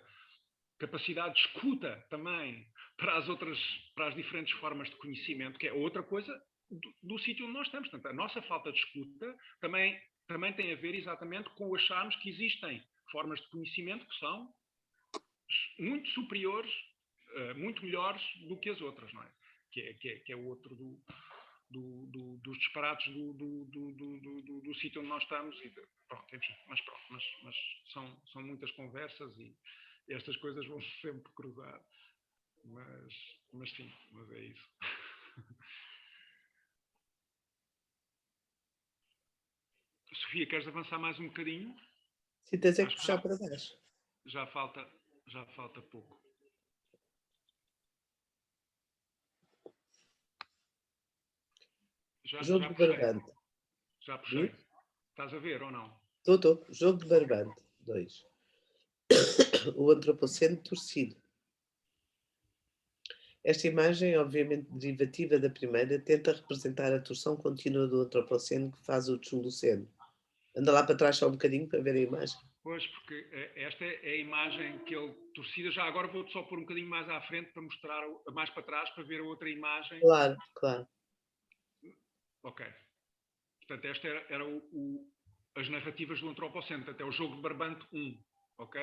capacidade de escuta também para as diferentes formas de conhecimento, que é outra coisa do sítio onde nós estamos. Portanto, a nossa falta de escuta também tem a ver exatamente com acharmos que existem formas de conhecimento que são muito superiores, muito melhores do que as outras, não é? Que é o outro dos disparates do sítio onde nós estamos. E pronto, enfim, mas são muitas conversas e estas coisas vão sempre cruzar. Mas sim, mas é isso. Sofia, queres avançar mais um bocadinho? Se tens é que puxar para baixo. Já falta pouco. Jogo de barbante. Já puxei. Estás a ver ou não? Estou. Jogo de barbante. 2. O antropoceno torcido. Esta imagem, obviamente derivativa da primeira, tenta representar a torção contínua do antropoceno que faz o Chuluceno. Anda lá para trás só um bocadinho para ver a imagem. Pois, porque esta é a imagem que ele torcida. Já agora vou-te só pôr um bocadinho mais à frente para mostrar mais para trás, para ver a outra imagem. Claro. Ok. Portanto, esta era as narrativas do antropoceno. Até o jogo de barbante 1. Ok?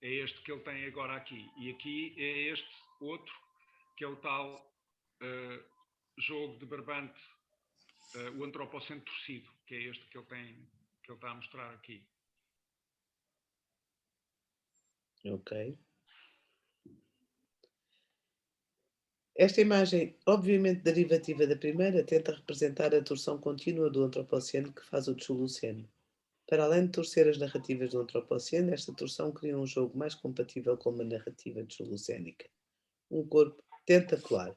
É este que ele tem agora aqui. E aqui é este outro, que é o tal jogo de barbante, o antropoceno torcido, que é este que ele está a mostrar aqui. Ok. Esta imagem, obviamente derivativa da primeira, tenta representar a torção contínua do antropoceno que faz o Chuluceno. Para além de torcer as narrativas do antropoceno, esta torção cria um jogo mais compatível com uma narrativa chulucénica. Um corpo tentacular.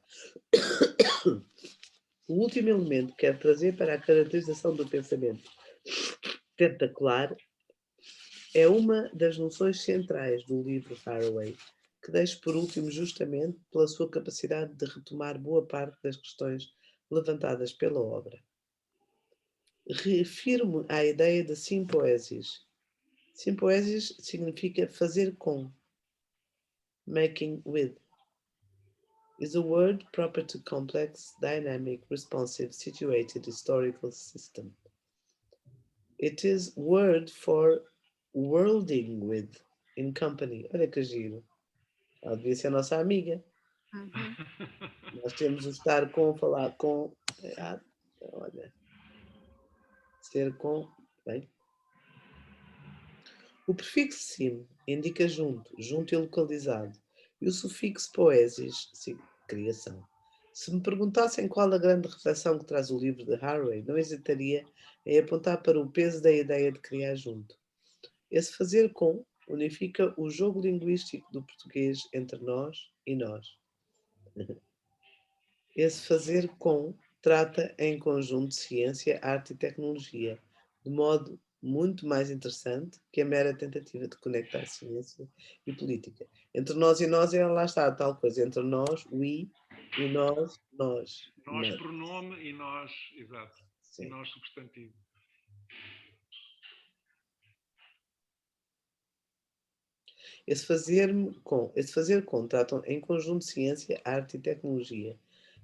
O último elemento que quero trazer para a caracterização do pensamento tentacular é uma das noções centrais do livro Haraway, que deixo por último justamente pela sua capacidade de retomar boa parte das questões levantadas pela obra. Refiro-me à ideia de simpoesis. Simpoesis significa fazer com. Making with. Is a word proper to complex, dynamic, responsive, situated historical system. It is word for worlding with in company. Olha que giro. Ela devia ser a nossa amiga. Nós temos o estar com, falar com. Olha. Ser com. Bem. O prefixo sim indica junto e localizado. E o sufixo poesis, criação. Se me perguntassem qual a grande reflexão que traz o livro de Haraway, não hesitaria em apontar para o peso da ideia de criar junto. Esse fazer com unifica o jogo linguístico do português entre nós e nós. Esse fazer com trata em conjunto de ciência, arte e tecnologia, de modo muito mais interessante que a mera tentativa de conectar ciência e política. Entre nós e nós, lá está a tal coisa. Entre nós, we, e nós, nós. Nós, pronome, e nós, exato. Sim. E nós, substantivo. Esse fazer com tratam em conjunto de ciência, arte e tecnologia,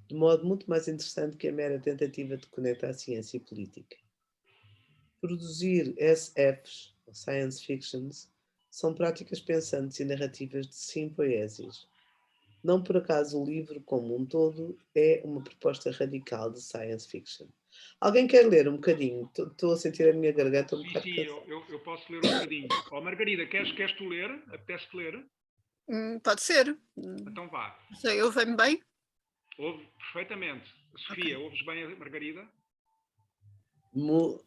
de modo muito mais interessante que a mera tentativa de conectar ciência e política. Produzir SFs, science fictions, são práticas pensantes e narrativas de simpoiesis. Não por acaso o livro, como um todo, é uma proposta radical de science fiction. Alguém quer ler um bocadinho? Estou a sentir a minha garganta um bocado cansada. Sim, eu posso ler um bocadinho. Margarida, queres tu ler? Apetece-te ler? Pode ser. Então vá. Sei, ouve-me bem? Ouve perfeitamente. Sofia, ouves bem a Margarida?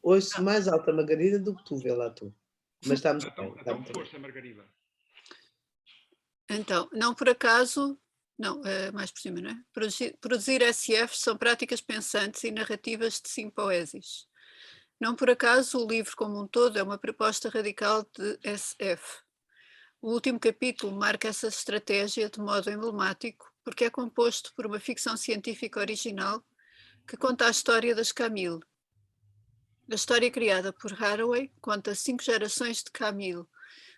Ouço mais alta, Margarida, do que tu, vê lá tu. Mas está muito bem. Então força, Margarida. Então, não por acaso, não, mais por cima, não é? Produzir SFs são práticas pensantes e narrativas de simpoésis. Não por acaso o livro como um todo é uma proposta radical de SF. O último capítulo marca essa estratégia de modo emblemático porque é composto por uma ficção científica original que conta a história das Camille. A história criada por Haraway conta 5 gerações de Camille,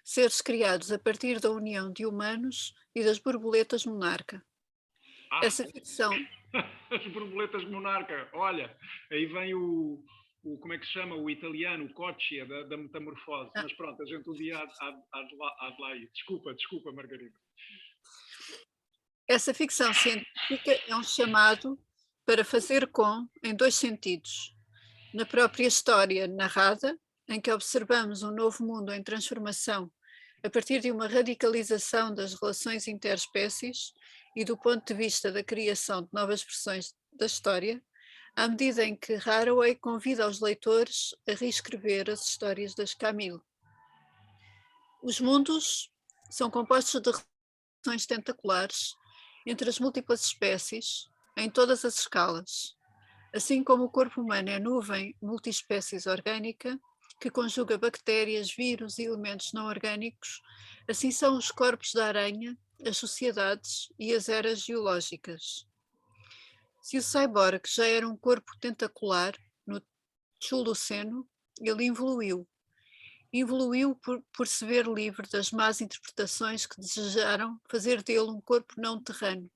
seres criados a partir da união de humanos e das borboletas monarca. Essa ficção... As borboletas monarca, olha, aí vem como é que se chama, o italiano, o Coccia, da metamorfose. Mas pronto, a gente um dia há de lá ir. Desculpa, Margarida. Essa ficção científica é um chamado para fazer em 2 sentidos. Na própria história narrada, em que observamos um novo mundo em transformação a partir de uma radicalização das relações interespécies e do ponto de vista da criação de novas versões da história, à medida em que Haraway convida os leitores a reescrever as histórias das Camille. Os mundos são compostos de relações tentaculares entre as múltiplas espécies em todas as escalas. Assim como o corpo humano é nuvem multiespécies orgânica, que conjuga bactérias, vírus e elementos não orgânicos, assim são os corpos da aranha, as sociedades e as eras geológicas. Se o cyborg já era um corpo tentacular no Chuluceno, ele evoluiu. Evoluiu por se ver livre das más interpretações que desejaram fazer dele um corpo não terreno.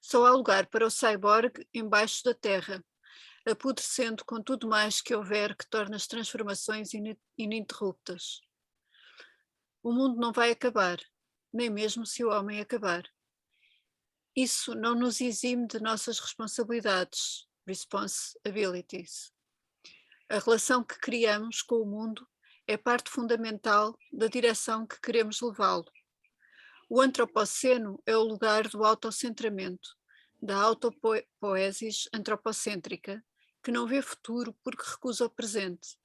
Só há lugar para o cyborg embaixo da terra, apodrecendo com tudo mais que houver que torna as transformações ininterruptas. O mundo não vai acabar, nem mesmo se o homem acabar. Isso não nos exime de nossas responsabilidades, responsibilities. A relação que criamos com o mundo é parte fundamental da direção que queremos levá-lo. O antropoceno é o lugar do autocentramento, da autopoiesis antropocêntrica, que não vê futuro porque recusa o presente.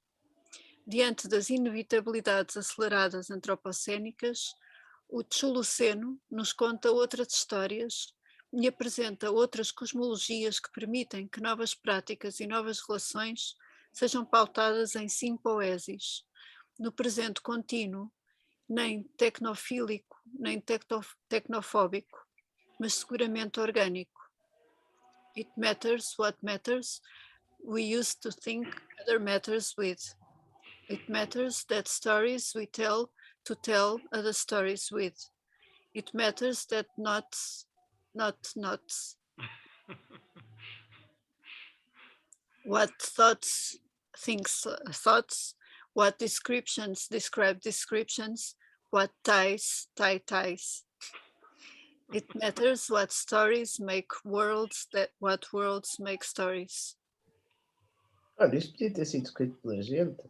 Diante das inevitabilidades aceleradas antropocênicas, o Chuluceno nos conta outras histórias e apresenta outras cosmologias que permitem que novas práticas e novas relações sejam pautadas em simpoésis, no presente contínuo, nem tecnofílico, nem tecnofóbico, mas seguramente orgânico. It matters what matters, we used to think other matters with. It matters that stories we tell to tell other stories with. It matters that not. What thoughts thinks thoughts, what descriptions describe descriptions, what ties tie ties. It matters what stories make worlds, what worlds make stories. Olha, isto podia ter sido escrito pela gente.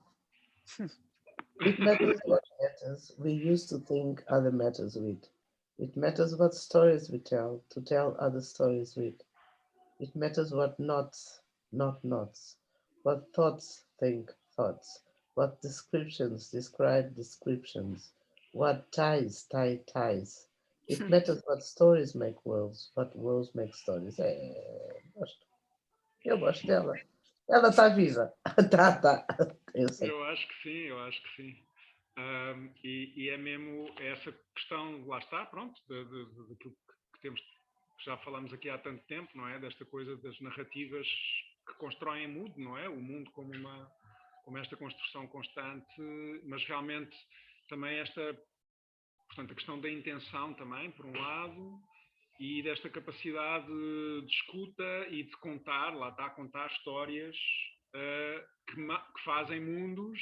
It matters what matters, we used to think other matters with. It matters what stories we tell, to tell other stories with. It matters what knots, not knots. What thoughts think thoughts. What descriptions describe descriptions. What ties tie ties. It matters what stories make worlds, what worlds make stories. Gosto. Eu gosto dela. Ela está viva. Tá. Eu acho que sim. E é mesmo essa questão, lá está, pronto, daquilo que temos, que já falamos aqui há tanto tempo, não é? Desta coisa das narrativas que constroem o mundo, não é? O mundo como esta construção constante, mas realmente também portanto, a questão da intenção também, por um lado, e desta capacidade de escuta e de contar, lá está, contar histórias que fazem mundos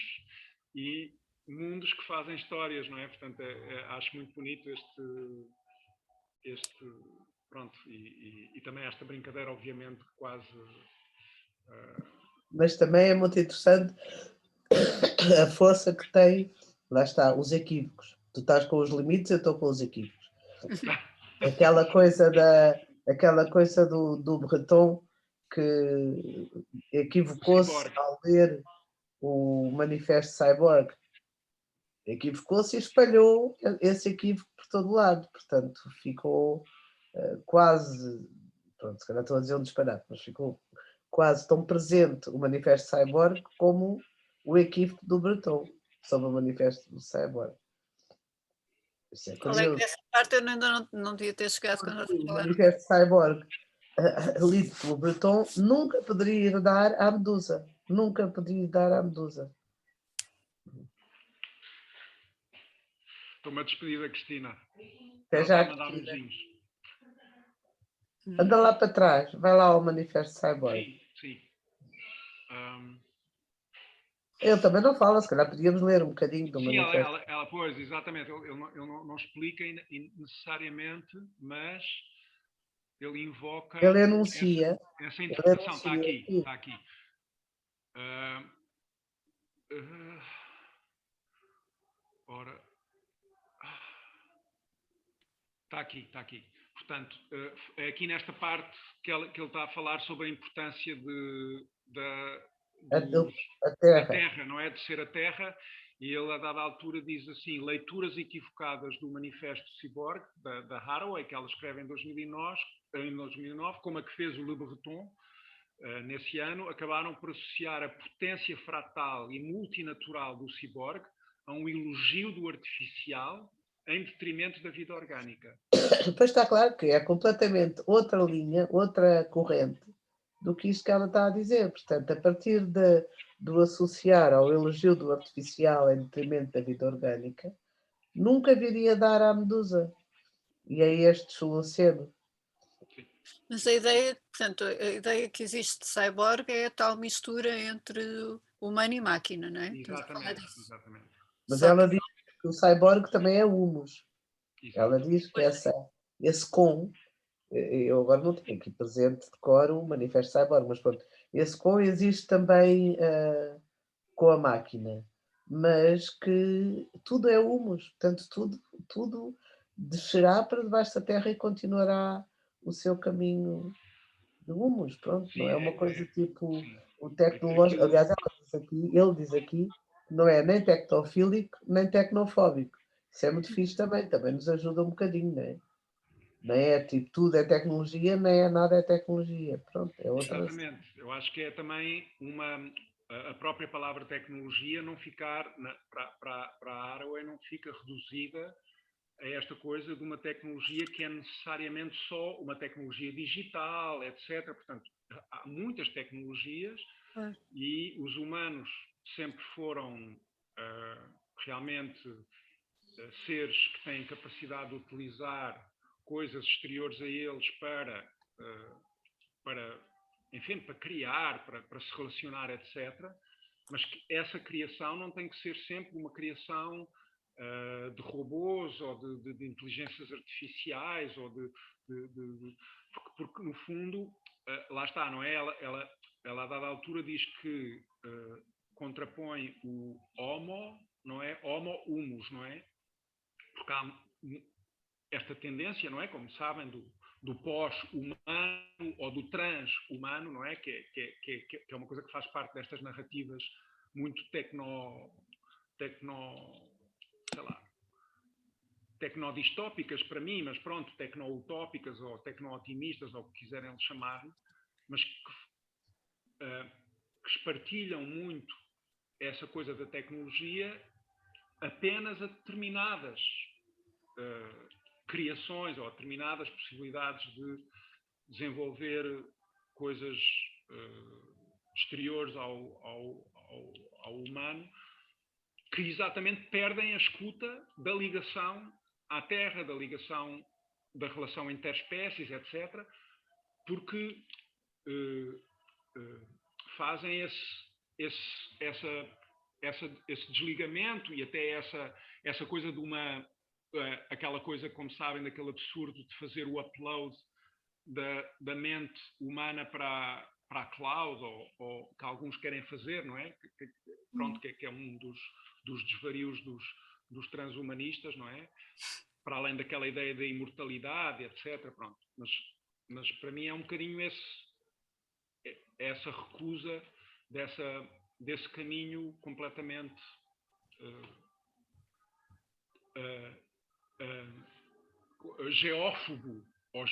e mundos que fazem histórias, não é? Portanto, acho muito bonito este pronto, e também esta brincadeira, obviamente, quase... Mas também é muito interessante a força que tem, lá está, os equívocos. Tu estás com os limites, eu estou com os equívocos. Aquela coisa do Breton que equivocou-se Cyborg. ao ler o Manifesto Cyborg. Equivocou-se e espalhou esse equívoco por todo lado. Portanto, ficou quase, pronto, se calhar estou a dizer um disparate, mas ficou quase tão presente o Manifesto Cyborg como o equívoco do Breton sobre o Manifesto do Cyborg. Isso é Qual é que curioso. essa parte eu ainda não devia ter chegado quando nós O falamos. Manifesto Cyborg, lido pelo Breton, nunca poderia dar à Medusa. Nunca poderia dar à Medusa. Estou-me a despedir da Cristina. Até Ela já, está a mandar Cristina. beijinhos. Anda lá para trás, vai lá ao Manifesto Cyborg. Sim, sim. Eu também não falo, se calhar podíamos ler um bocadinho do Sim, Manifesto. pois, exatamente. Ele não explica necessariamente, mas ele invoca Ele anuncia. essa interpretação. Está anuncia aqui, que- está aqui. Ora. Está aqui. Portanto, é aqui nesta parte que ele está a falar sobre a importância A da Terra. Terra, não é? De ser a Terra. E ele, a dada altura, diz assim: leituras equivocadas do Manifesto Cyborg, da Haraway, que ela escreve em 2009, como a que fez o Le Breton, nesse ano, acabaram por associar a potência fratal e multinatural do cyborg a um elogio do artificial em detrimento da vida orgânica. Depois está claro que é completamente outra linha, outra corrente do que isto que ela está a dizer. Portanto, a partir do associar ao elogio do artificial em detrimento da vida orgânica, nunca viria dar à Medusa. E é este soluceno. Mas a ideia, portanto, a ideia que existe de cyborg é a tal mistura entre humano e máquina, não é? Exatamente. Mas Só ela que diz que o cyborg também é humus. Exato. Ela diz que esse com, eu agora não tenho aqui presente de cor o Manifesto Cyborg, mas pronto, esse com existe também com a máquina, mas que tudo é humus, portanto tudo descerá para debaixo da terra e continuará o seu caminho de humus, pronto, Sim, não é uma coisa tipo sim. o tecnológico, aliás ele diz aqui que não é nem tecnofílico nem tecnofóbico, isso é muito fixe também nos ajuda um bocadinho, não é? Nem é tipo tudo é tecnologia, nem é nada é tecnologia, pronto, é outra. Exatamente, eu acho que é também a própria palavra tecnologia não ficar, para a Haraway não fica reduzida a esta coisa de uma tecnologia que é necessariamente só uma tecnologia digital, etc. Portanto, há muitas tecnologias e os humanos sempre foram realmente seres que têm capacidade de utilizar coisas exteriores a eles enfim, para criar, para se relacionar, etc. Mas que essa criação não tem que ser sempre uma criação de robôs ou de inteligências artificiais ou porque no fundo lá está, não é? Ela a dada altura diz que contrapõe o homo, não é? Homo humus, não é? Porque há esta tendência, não é? Como sabem, do pós-humano ou do trans-humano, não é? Que é uma coisa que faz parte destas narrativas muito tecnodistópicas para mim, mas pronto, tecno-utópicas ou tecno-otimistas, ou o que quiserem chamar, mas que espartilham muito essa coisa da tecnologia apenas a determinadas criações ou a determinadas possibilidades de desenvolver coisas exteriores ao humano, que exatamente perdem a escuta da ligação à Terra, da ligação da relação interespécies, etc., porque fazem esse desligamento e até essa coisa de aquela coisa, como sabem, daquele absurdo de fazer o upload da mente humana para a cloud, ou que alguns querem fazer, não é? Pronto, que é um dos desvarios dos transhumanistas, não é? Para além daquela ideia da imortalidade, etc. Pronto. Mas para mim é um bocadinho essa recusa desse caminho completamente geófobo, ou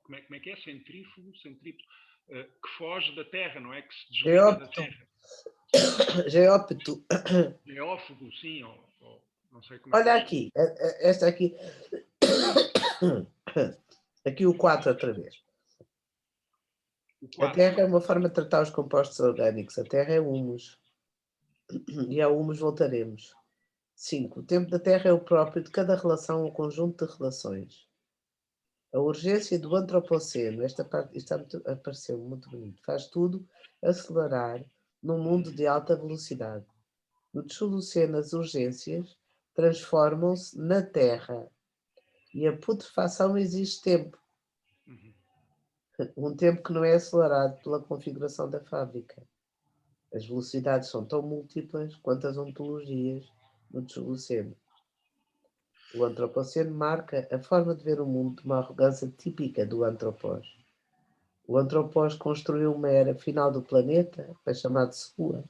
como é que é? Centrífugo, que foge da Terra, não é? Que se desliga da Terra. Geópito. Geófobo, sim, ou não sei como é que Olha é. aqui, esta aqui. Aqui o 4 outra vez. A terra é uma forma de tratar os compostos orgânicos. A terra é humus. E ao humus voltaremos. 5. O tempo da terra é o próprio de cada relação ou conjunto de relações. A urgência do antropoceno, esta parte, isto apareceu muito bonito, faz tudo acelerar num mundo de alta velocidade. No Tsuluceno, as urgências transformam-se na terra e a putrefação exige tempo. Um tempo que não é acelerado pela configuração da fábrica. As velocidades são tão múltiplas quanto as ontologias no Tsuluceno. O antropoceno marca a forma de ver o mundo de uma arrogância típica do antropós. O antropós construiu uma era final do planeta, foi chamado de sua,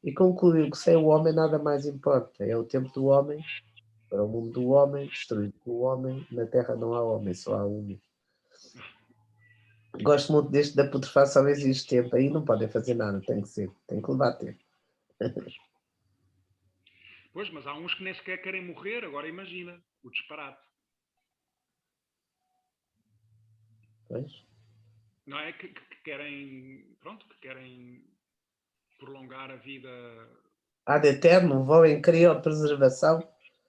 e concluiu que sem o homem nada mais importa. É o tempo do homem, para o mundo do homem, destruído pelo homem, na Terra não há homem, só há humus. Gosto muito deste da putrefação, existe tempo, aí não podem fazer nada, tem que levar tempo. Pois, mas há uns que nem sequer querem morrer, agora imagina, o disparate. Pois. Não é? Que querem, pronto, que querem prolongar a vida. Ad eterno, vão em criopreservação.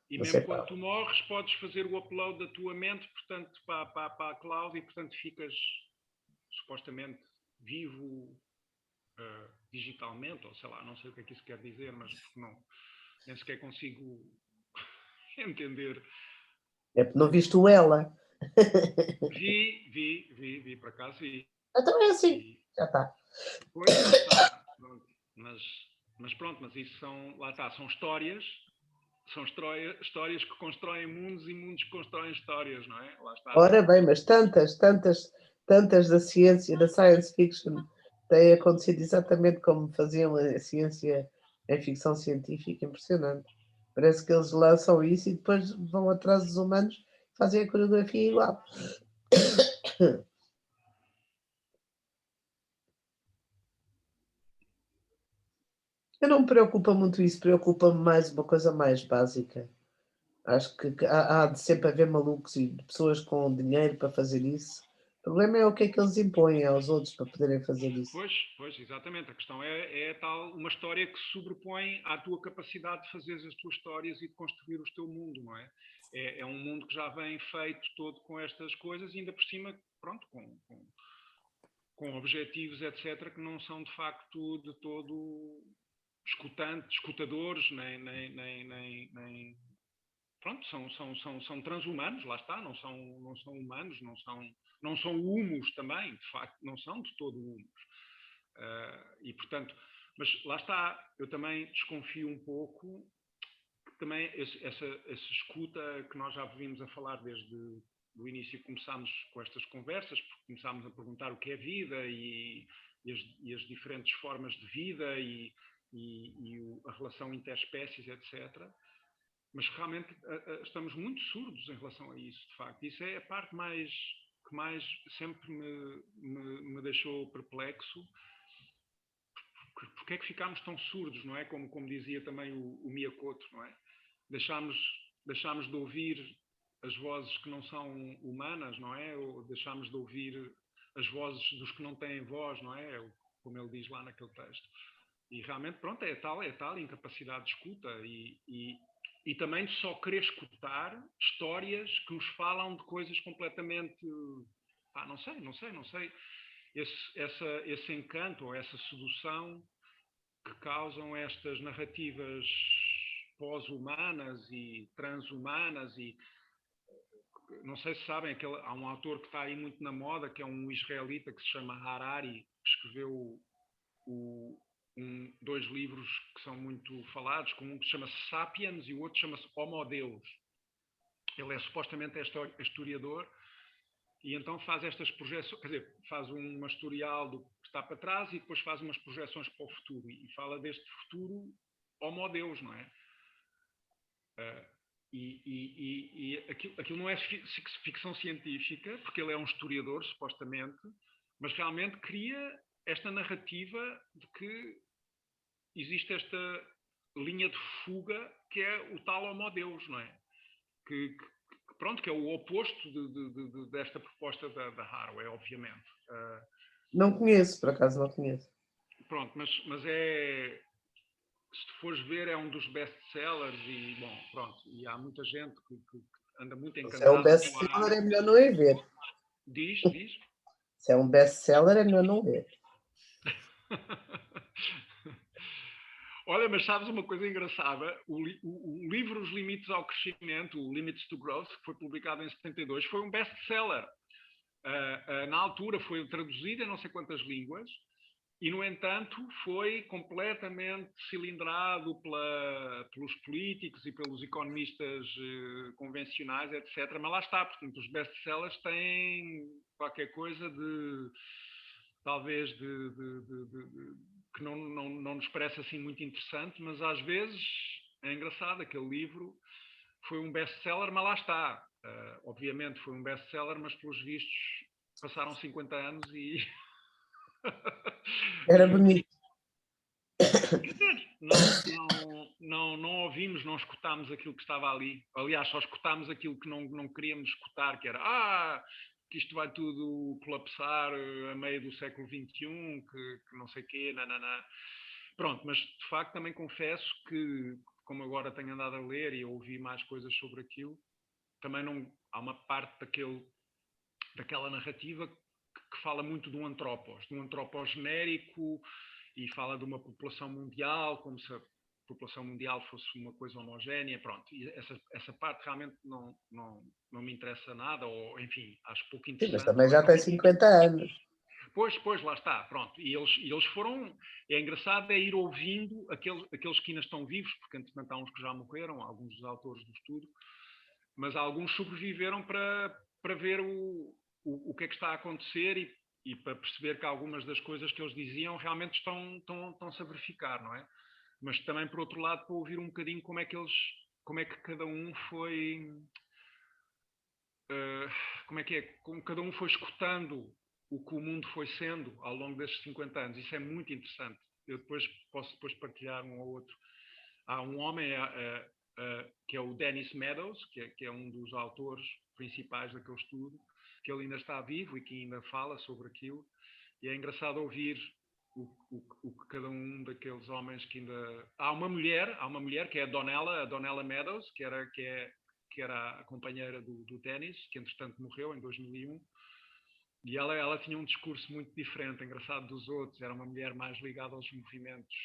E mesmo quando tu morres, podes fazer o upload da tua mente, portanto, para a cloud, e portanto ficas supostamente vivo digitalmente, ou sei lá, não sei o que é que isso quer dizer, mas não, nem sequer consigo entender. É porque não viste o ela. Vi, por acaso vi. Então é assim, já está. Pois, lá está. Mas pronto, mas isso lá está, são histórias que constroem mundos e mundos que constroem histórias, não é? Lá está. Ora bem, mas tantas da ciência, da science fiction, têm acontecido exatamente como faziam a ciência em ficção científica, impressionante. Parece que eles lançam isso e depois vão atrás dos humanos e fazem a coreografia igual. Eu não me preocupa muito isso, preocupa-me mais uma coisa mais básica. Acho que há de sempre haver malucos e pessoas com dinheiro para fazer isso. O problema é o que é que eles impõem aos outros para poderem fazer isso. Pois, exatamente. A questão é tal uma história que se sobrepõe à tua capacidade de fazer as tuas histórias e de construir o teu mundo, não é? É um mundo que já vem feito todo com estas coisas e ainda por cima, pronto, com objetivos, etc., que não são de facto de todo escutadores, nem pronto, são transhumanos, lá está, não são humanos, não são humus também, de facto, não são de todo humus. E portanto, mas lá está, eu também desconfio um pouco que também essa escuta que nós já vimos a falar desde o início que começámos com estas conversas, porque começámos a perguntar o que é vida e as diferentes formas de vida e a relação interespécies, etc. Mas realmente estamos muito surdos em relação a isso, de facto. Isso é a parte que mais sempre me deixou perplexo. Porque é que ficámos tão surdos, não é? Como dizia também o Miyakoto, não é? Deixámos de ouvir as vozes que não são humanas, não é? Ou deixámos de ouvir as vozes dos que não têm voz, não é? Como ele diz lá naquele texto. E realmente, pronto, é tal incapacidade de escuta e também de só querer escutar histórias que nos falam de coisas completamente... não sei. Esse encanto ou essa sedução que causam estas narrativas pós-humanas e transhumanas e não sei se sabem, há um autor que está aí muito na moda, que é um israelita que se chama Harari, que escreveu dois livros que são muito falados, um que chama-se Sapiens e o outro chama-se Homo Deus. Ele é supostamente historiador e então faz estas projeções, quer dizer, faz uma historial do que está para trás e depois faz umas projeções para o futuro e fala deste futuro homo Deus, não é? E aquilo não é ficção científica, porque ele é um historiador, supostamente, mas realmente cria esta narrativa de que existe esta linha de fuga que é o tal homo Deus, não é? Pronto, que é o oposto desta proposta da Haraway, obviamente. Não conheço, por acaso não conheço. Pronto, mas é... Se tu fores ver, é um dos best-sellers e, bom, pronto, e há muita gente que anda muito encantada. Se é um best-seller, é melhor não ir ver. Diz. Se é um best-seller, é melhor não ver. Olha, mas sabes uma coisa engraçada? O livro Os Limites ao Crescimento, o Limits to Growth, que foi publicado em 72, foi um best-seller. Na altura foi traduzido em não sei quantas línguas e, no entanto, foi completamente cilindrado pelos políticos e pelos economistas convencionais, etc. Mas lá está, portanto, os best-sellers têm qualquer coisa talvez que não nos parece assim muito interessante, mas às vezes é engraçado, aquele livro foi um best-seller, mas lá está. Obviamente foi um best-seller, mas pelos vistos passaram 50 anos e... Era bonito. Não ouvimos, não escutámos aquilo que estava ali. Aliás, só escutámos aquilo que não queríamos escutar, que era que isto vai tudo colapsar a meio do século XXI, que não sei o quê, nananã. Pronto, mas de facto também confesso que, como agora tenho andado a ler e a ouvir mais coisas sobre aquilo, também não há uma parte daquela narrativa que fala muito de um antropos genérico, e fala de uma população mundial, como se a população mundial fosse uma coisa homogénea, pronto. E essa parte realmente não me interessa nada, ou enfim, acho pouco interessante. Sim, mas também já tem 50 anos. Pois, lá está, pronto. E eles foram... É engraçado ir ouvindo aqueles que ainda estão vivos, porque entretanto há uns que já morreram, alguns dos autores do estudo, mas alguns sobreviveram para ver o que é que está a acontecer e para perceber que algumas das coisas que eles diziam realmente estão-se a verificar, não é? Mas também, por outro lado, para ouvir um bocadinho como é que cada um foi... como cada um foi escutando o que o mundo foi sendo ao longo destes 50 anos. Isso é muito interessante. Eu posso partilhar um ou outro. Há um homem que é o Dennis Meadows, que é um dos autores principais daquele estudo, que ele ainda está vivo e que ainda fala sobre aquilo, e é engraçado ouvir o que cada um daqueles homens que ainda... Há uma mulher que é a Donella Meadows, que era a companheira do Dennis, que entretanto morreu em 2001, e ela tinha um discurso muito diferente, engraçado dos outros. Era uma mulher mais ligada aos movimentos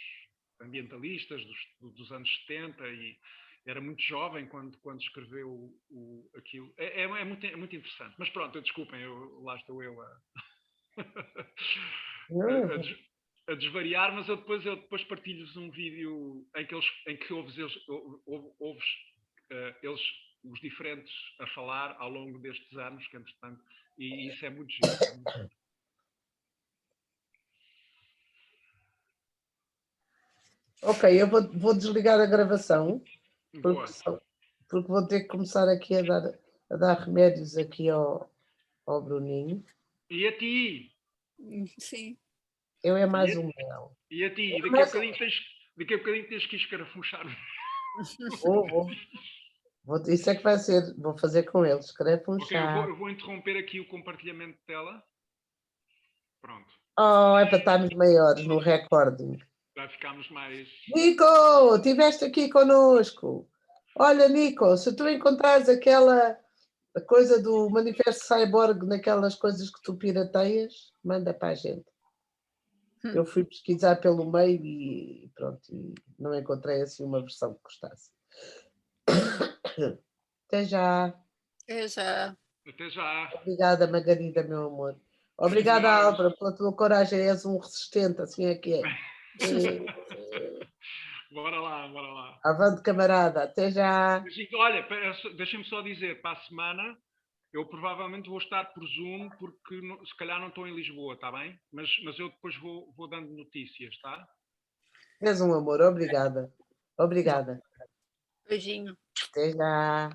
ambientalistas dos anos 70 e era muito jovem quando escreveu aquilo. É muito interessante. Mas pronto, desculpem, lá estou eu a desvariar, mas eu depois partilho-vos um vídeo em que ouves eles, os diferentes, a falar ao longo destes anos, que entretanto, e isso é muito giro. Ok, eu vou desligar a gravação, porque vou ter que começar aqui a dar remédios aqui ao Bruninho. E a ti? Sim. Eu é mais um mel. E a ti? Daqui a bocadinho tens que escarafunchar. Isso é que vai ser. Vou fazer com eles. Escarafunchar. Ok, eu vou interromper aqui o compartilhamento de tela. Pronto. Oh, é para estarmos maiores no recording. Já ficámos mais... Nico, estiveste aqui connosco. Olha, Nico, se tu encontrares aquela coisa do Manifesto Cyborg naquelas coisas que tu pirateias, manda para a gente. Eu fui pesquisar pelo meio e pronto, e não encontrei assim uma versão que gostasse. Até já. Até já. Até já. Obrigada, Margarida, meu amor. Obrigada, Álvaro, pela tua coragem. És um resistente, assim é que é. Bora lá. Avante, camarada. Até já. Olha, deixem-me só dizer, para a semana Eu provavelmente vou estar por Zoom, porque se calhar não estou em Lisboa, está bem? Mas eu depois vou dando notícias, tá? És um amor, obrigada. Obrigada. Beijinho. Até já.